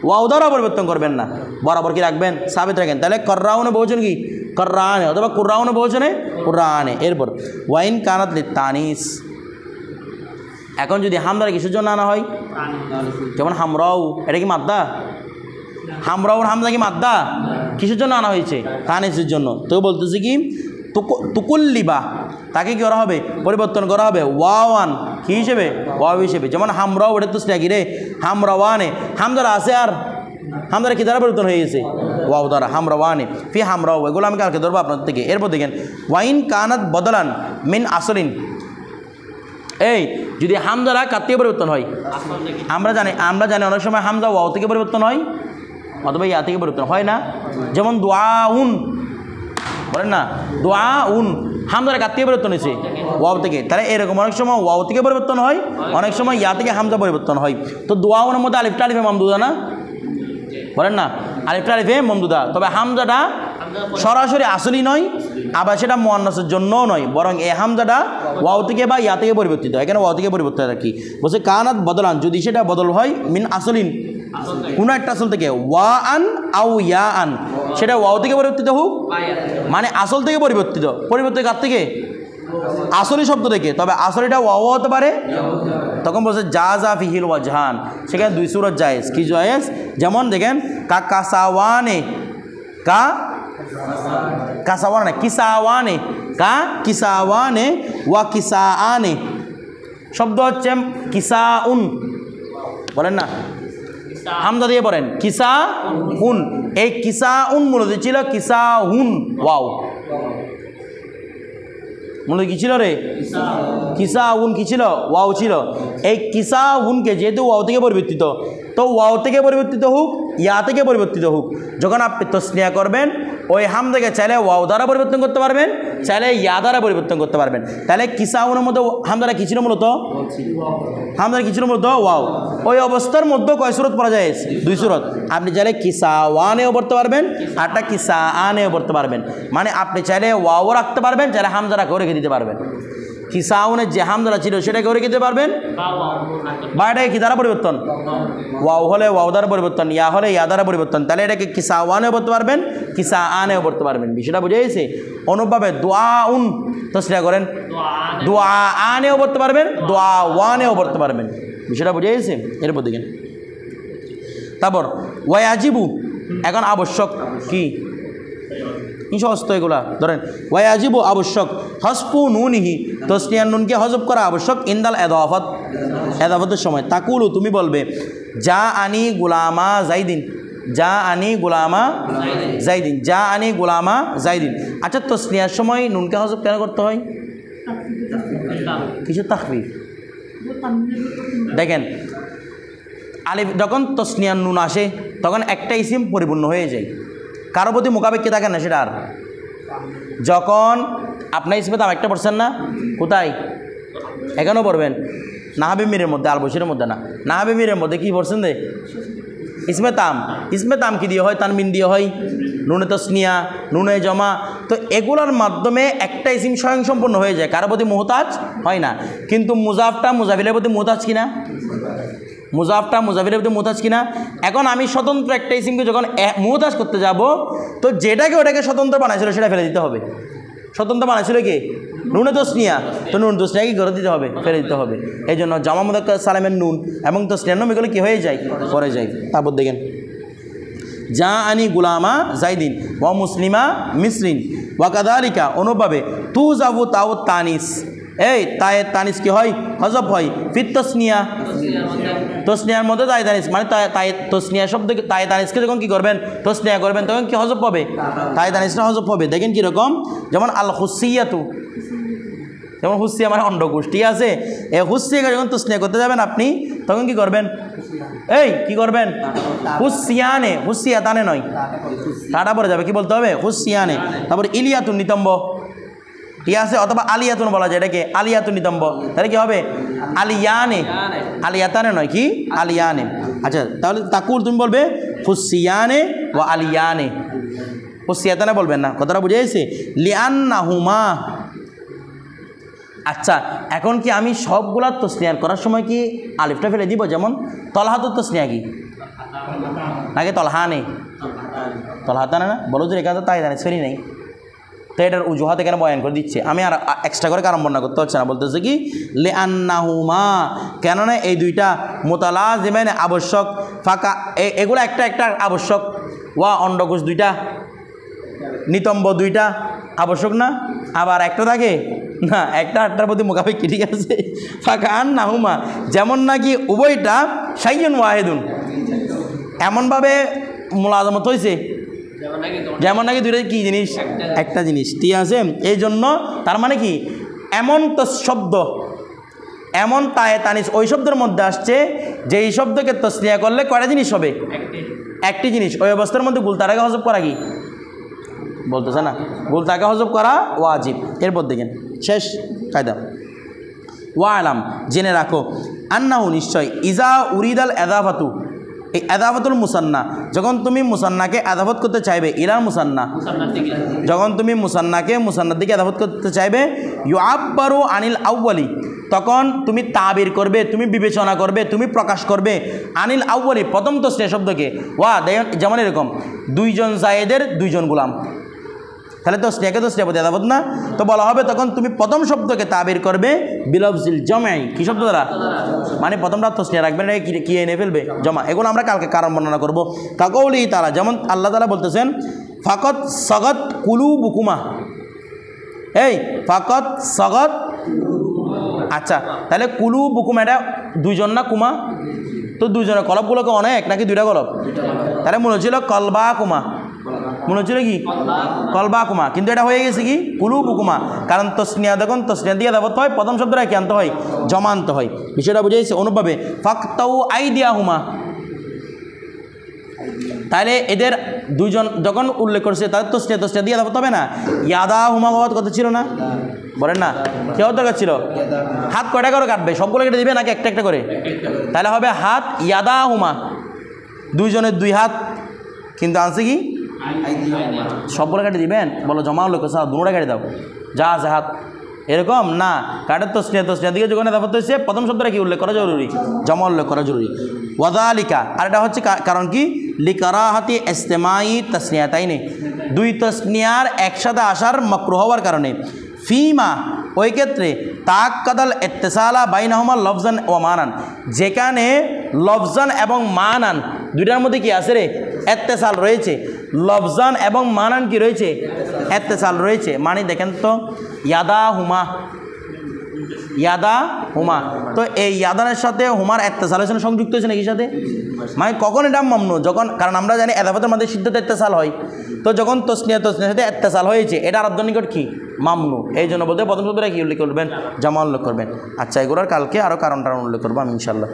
ওয়াও দ্বারা পরিবর্তন করবেন না, বরাবর কি রাখবেন? সাবিত রাখেন। তাহলে কররাউনে বহুজন কি কররানে, অথবা কুররাউনে বহুজনে কুররানে। এরপর ওয়াইন কানাত লিতানিস। এখন যদি হামজারা কিসের জন্য আনা হয়? যেমন হামরাউ, এটা কি মাদ্দা? হামরাউর হামজা কি মাদ্দা? কিসের জন্য আনা হয়েছে? তানিসের জন্য। তো বলতেছি কি তুকুল্লিবা, তাকে কি করা হবে? পরিবর্তন করা হবে ওয়াওয়ান কি হিসেবে? ওয়াও হিসেবে। যেমন হামরাও, এটা তো কি রে? হামরাওয়ানে। হামজারা আছে আর হামজারা কি দ্বারা পরিবর্তন হয়ে গেছে? ওয়াও দ্বারা। হামরাওয়ানে ফি হামরাও, এগুলো আমি কালকে ধরবো আপনাদের থেকে। এরপর দেখেন ওয়াইন কানাত বদলান মিন আসলিন। এই যদি হামজারা কার থেকে পরিবর্তন হয়? আমরা জানি অনেক সময় হামজা ওয়াও থেকে পরিবর্তন হয়, অথবা ইয়া থেকে পরিবর্তন হয় না। যেমন দোয়াউন, বলেন না দোয়াউন, হামজারা কার থেকে পরিবর্তন হয়েছে? ওয়াও থেকে। তাহলে এরকম অনেক সময় ওয়াও থেকে পরিবর্তন হয়, অনেক সময় ইয়া থেকে হামজা পরিবর্তন হয়। তো দোয়াউনের মধ্যে আলিফটা আলিফে মামদুদা না, বলেন না আলিফটা আলিফে মামদুদা। তবে হামজাটা সরাসরি আসলি নয়, আবার সেটা মুয়ান্নাসের জন্যও নয়, বরং এই হামজাটা ওয়াও থেকে বা ইয়া থেকে পরিবর্তিত হয়। এখানে ওয়াও থেকে পরিবর্তিত হয় কি বলছে? কানাত বদলান, যদি সেটা বদল হয় মিন আসলিন, কোনো একটা আসল থেকে, ওয়া আন আউ ইয়া আন, সেটা ওয়াও থেকে পরিবর্তিত হোক, মানে আসল থেকে পরিবর্তিত। পরিবর্তিত কার থেকে? আসলি শব্দ থেকে। তবে আসলিটা ওয়াও হতে পারে, তখন বলছে জাযা ফিহিল ওয়াজহান, সেখানে দুই সূরত জায়েজ। কি জায়েজ? যেমন দেখেন কাসাওয়ানে, কাসাওয়ানে কিসাওয়ানে, কিসাওয়ানে ওয়া কিসাআনে। শব্দ হচ্ছে কিসাউন, বলেন না হামজা দিয়ে পড়েন কিসাউন। এই কিসাউন মূলত ছিল কিসাহুন, ওয়াও মূলত কি ছিল রে? কিসাউন কি ছিল? ওয়াও ছিল। এই কিসাউনকে যেহেতু ওয়াও থেকে পরিবর্তিত, তো ওয়াও থেকে পরিবর্তিত হোক, ইয়া থেকে পরিবর্তিত হোক, যখন আপনি তসনিয়া করবেন ওই হামজাকে চাইলে ওয়াও দ্বারা পরিবর্তন করতে পারবেন, চাইলে ইয়া দ্বারা পরিবর্তন করতে পারবেন। তাহলে কিসাউনের মধ্যে হামজারা কি ছিল মূলত? হামজারা কি ছিল মূলত? ওয়াও। ওই অবস্থার মধ্যে কয় সূরত পড়া যায়? দুই সূরত। আপনি চাইলে কিসাওয়ানেও পড়তে পারবেন, আরটা কিসাআনেও পড়তে পারবেন। মানে আপনি চাইলে ওয়াও রাখতে পারবেন, চাইলে হামজারাকেও রেখে দিতে পারবেন। কিসাউনের যে হামজারা ছিল সেটাকেও রেখে দিতে পারবেন, বা এটাকে কি দ্বারা পরিবর্তন? ওয়াও হলে ওয়াও দ্বারা পরিবর্তন, ইয়া হলে ইয়া দ্বারা পরিবর্তন। তাহলে এটাকে কিসাওয়ানেও পড়তে পারবেন, কিসাআনেও পড়তে পারবেন। বিষয়টা বুঝে গেছে? অনুভাবে দোয়াউন তসনিয়া করেন, দোয়াআনেও পড়তে পারবেন, দোয়াওয়ানেও পড়তে পারবেন। বিষয়টা বুঝে গেছে? এরপর দেখেন তারপর ওয়াজিবু। এখন আবশ্যক কি? সহস্ত এগুলা ধরেন ওয়াজিবু আবশ্যক, হসফু নুনিহি, তসনিয়ার নুনকে হজব করা আবশ্যক, ইন্দাল এদাফত, এদাফতের সময়। তাকুলু তুমি বলবে যা আনি গুলামা জাইদিন, যা আনি গুলামা জাইদিন, যা আনি গুলামা জাইদিন। আচ্ছা তসনিয়ার সময় নুনকে হজব কেন করতে হয়? কিছু তাখফিফ। দেখেন আলিফ যখন তসনিয়ার নুন আসে তখন একটা ইসিম পরিপূর্ণ হয়ে যায়, কারো প্রতি মোকাবেক্ষী থাকে না সেটা। আর যখন আপনার ইসমে তাম একটা পড়ছেন না, কোথায়? এখানেও পড়বেন নাহাবে মিরের মধ্যে, আল বশিরের মধ্যে না, নাহাবে মিরের মধ্যে কি পড়ছেন দে? ইসমে তাম। ইসমে তাম কি দিয়ে হয়? তানবিন দিয়ে হয়, নুনে তসনিয়া, নুনে জমা। তো এগুলোর মাধ্যমে একটা ইসিম স্বয়ংসম্পূর্ণ হয়ে যায়, কারো প্রতি মুহতাজ হয় না। কিন্তু মুজাফটা মুজাফিলের প্রতি মুহতাজ কিনা? মুজাফটা মুজাফিরের প্রতি মুহতাজ কিনা? এখন আমি স্বতন্ত্র একটা ইসিমকে যখন মুহতাজ করতে যাব, তো যেটাকে ওটাকে স্বতন্ত্র বানাইছিল সেটা ফেলে দিতে হবে। স্বতন্ত্র বানাইছিল কি? নুনে তসনিয়া, তো নুন তসনিয়াকে ঘরে দিতে হবে, ফেলে দিতে হবে। এই জন্য জামা মুযাক্কার সালামের নুন এবং তসনিয়ার নুন এগুলো কী হয়ে যায়? পরে যায়। তারপর দেখেন যা আনি গুলামা জাইদিন ওয়া মুসলিমা মিসরিন ওয়া কাদালিকা, অনুভাবে তু যাবু তাও তানিস, এই তায়ে তানিস কি হয়? হজব হয়। ফির তসনিয়া, তসনিয়ার মধ্যে তাই তানিস, মানে তাই তসনিয়া শব্দ তাই তানিসকে যখন কী করবেন? তসনিয়া করবেন, তখন কি হজব হবে? তাই তানিসটা হজব হবে। দেখেন কীরকম, যেমন আল হুসিয়াতু, যেমন হুসিয়া মানে অন্ডকোষ, ঠিক আছে? এই হুসিয়াকে যখন তসনিয়া করতে যাবেন আপনি, তখন কি করবেন? এই কি করবেন হুসিয়ানে, হুসিয়াতানে নয়, টাটা পরে যাবে, কি বলতে হবে হুসিয়ানে। তারপর ইলিয়াতুন নিতম্ব, ঠিক আছে, অথবা আলিয়াতুন বলা যায় এটাকে, আলিয়াতুন নিতম্ব, তাহলে কি হবে আলিয়ানে, আলিয়াতানে নয়, কি আলিয়ানে। আচ্ছা তাহলে তাকুল তুমি বলবে হুসিয়ানে ও আলিয়ানে, হুসিয়াতানে বলবেন না, কথাটা বুঝে গেছে, লিআন্নাহুমা। আচ্ছা এখন কি আমি সবগুলা তসনিয়া করার সময় কি আলিফটা ফেলে দিব? যেমন তলহাতুর তসনিয়া কি নাকি তলহানে, তলহাতানে না, বলো যে এখানে তাই জানে ফেরি নেই, তো এটার উজুহাত এখানে বয়ান করে দিচ্ছে, আমি আর এক্সট্রা করে কারণ বর্ণনা করতে হচ্ছে না, বলতেছে কি লিআন্নাহুমা, কেননা এই দুইটা মুতালাজিমাইন আবশ্যক, ফাঁকা এগুলো একটা একটা আবশ্যক, ওয়া অন্ডকোষ দুইটা, নিতম্ব দুইটা আবশ্যক না, আবার একটা থাকে না, একটা আটটার প্রতি মোকাবেকি, ঠিক আছে, ফাঁকা আন না হুমা, যেমন নাকি উভয়টা শাইয়ুন ওয়াহিদুন, এমনভাবে মুলাজমত হয়েছে যেমন নাকি দুইটা কি জিনিস, একটা জিনিস, ঠিক আছে। এই জন্য তার মানে কি এমন তো শব্দ, এমন তায়ে তানিস ওই শব্দের মধ্যে আসছে যে এই শব্দকে তসনিয়া করলে কয়টা জিনিস হবে, একটি জিনিস, ওই অবস্থার মধ্যে গুলতারাকে হজব করা কি বলতেছে না, গুলতাকে হজব করা ওয়াজিব। এরপর দেখেন শেষ কায়দা, ওয়া আলাম জেনে রাখো, আন্নাহু নিশ্চয়, ইজা উরিদাল এদাফাতু, এই এদাফাতুল মুসান্না, যখন তুমি মুসান্নাকে এদাফত করতে চাইবে, ইলাল মুসান্না, যখন তুমি মুসান্নাকে মুসান্নার দিকে এদাফত করতে চাইবে, ইউআব্বারু আনিল আউয়ালি, তখন তুমি তাবির করবে, তুমি বিবেচনা করবে, তুমি প্রকাশ করবে আনিল আউয়ালি, প্রথম তসনিয়া শব্দকে, ওয়া যেমন এরকম দুইজন জায়েদের দুইজন গোলাম, তাহলে তসনিয়াকে তসনিয়া প্রতি এদাফত না, তো বলা হবে তখন তুমি প্রথম শব্দকে তাবির করবে বিলফজিল জমাই, কি শব্দ দ্বারা, মানে প্রথমটা তসনিয়া রাখবেন, কি এনে ফেলবে জমা। এগুলো আমরা কালকে কারণ বর্ণনা করবো। কাকৌলি তারা, যেমন আল্লাহ তাআলা বলতেছেন ফাকত সগত কুলুবুকুমা, এই ফাকত সগত, আচ্ছা তাহলে কুলুবুকুম এটা দুইজন না কুমা, তো দুইজনের কলবগুলোকে অনেক নাকি দুইটা কলব, তাহলে মনে হচ্ছিল কলবা কুমা, মনে হচ্ছিল কি কলবা কুমা, কিন্তু এটা হয়ে গেছে কি কুলুবুকুমা, কারণ তসনিয়া দেখুন তসনিয়া দিয়ে দেবত হয়, প্রথম শব্দটা কি আনতে হয়, জমা আনতে হয়, বিষয়টা বুঝে গেছে অনুভাবে। ফাকতাউ আইদিয়া হুমা, তাহলে এদের দুইজন যখন উল্লেখ করছে তাদের তসনিয়া দিয়ে দেবত হবে না, ইয়াদা হুমা হওয়ার কথা ছিল না, বলেন না কেউ দরকার ছিল, হাত কয়টা করে কাটবে, সবগুলো কেটে দিবে নাকি একটা একটা করে, তাহলে হবে হাত ইয়াদা হুমা, দুইজনের দুই হাত, কিন্তু আনছে কি সবগুলো কেটে দিবেন, বলো জমা উল্লেখ করছে দুটা কেটে দাও যা আছে হাত, এরকম না, কাঠের তসনিয়া দিকে যখন এদাফত হয়েছে প্রথম শব্দটা কি উল্লেখ করা জরুরি, জমা উল্লেখ করা জরুরি। ওয়াদালিকা, আর এটা হচ্ছে কারণ কি লিকারাহাতি ইস্তেমাই তসনিয়াতাইনে, দুই তসনিয়ার একসাথে আসার মাকরুহ হওয়ার কারণে, ফিমা ওই ক্ষেত্রে তাক্কাদাল ইত্তিসালা বাইনাহুমা লফজান ও মানান, যেখানে লফজান এবং মানান দুইটার মধ্যে কি আছে রে ইত্তিসাল রয়েছে, লফজান এবং মানান কি রয়েছে ইত্তিসাল রয়েছে, মানে দেখেন তো ইয়াদা হুমা, ইয়াদা হুমা, তো এই ইয়াদানের সাথে হুমার ইত্তিসালের সাথে সংযুক্ত হয়েছে নাকি সাথে, মানে কখন এটা মামনু, যখন, কারণ আমরা জানি এদাফতের মধ্যে সিদ্ধতে ইত্তিসাল হয়, তো যখন তসনিয়ার সাথে ইত্তিসাল হয়েছে এটা আরব্য নিকট কি মামনু, এই জন্য বলতে প্রথম শব্দটা কি উল্লেখ করবেন, জমা উল্লেখ করবেন। আচ্ছা এগুলোর কালকে আরও কারণ উল্লেখ করবো আমি ইনশাল্লাহ।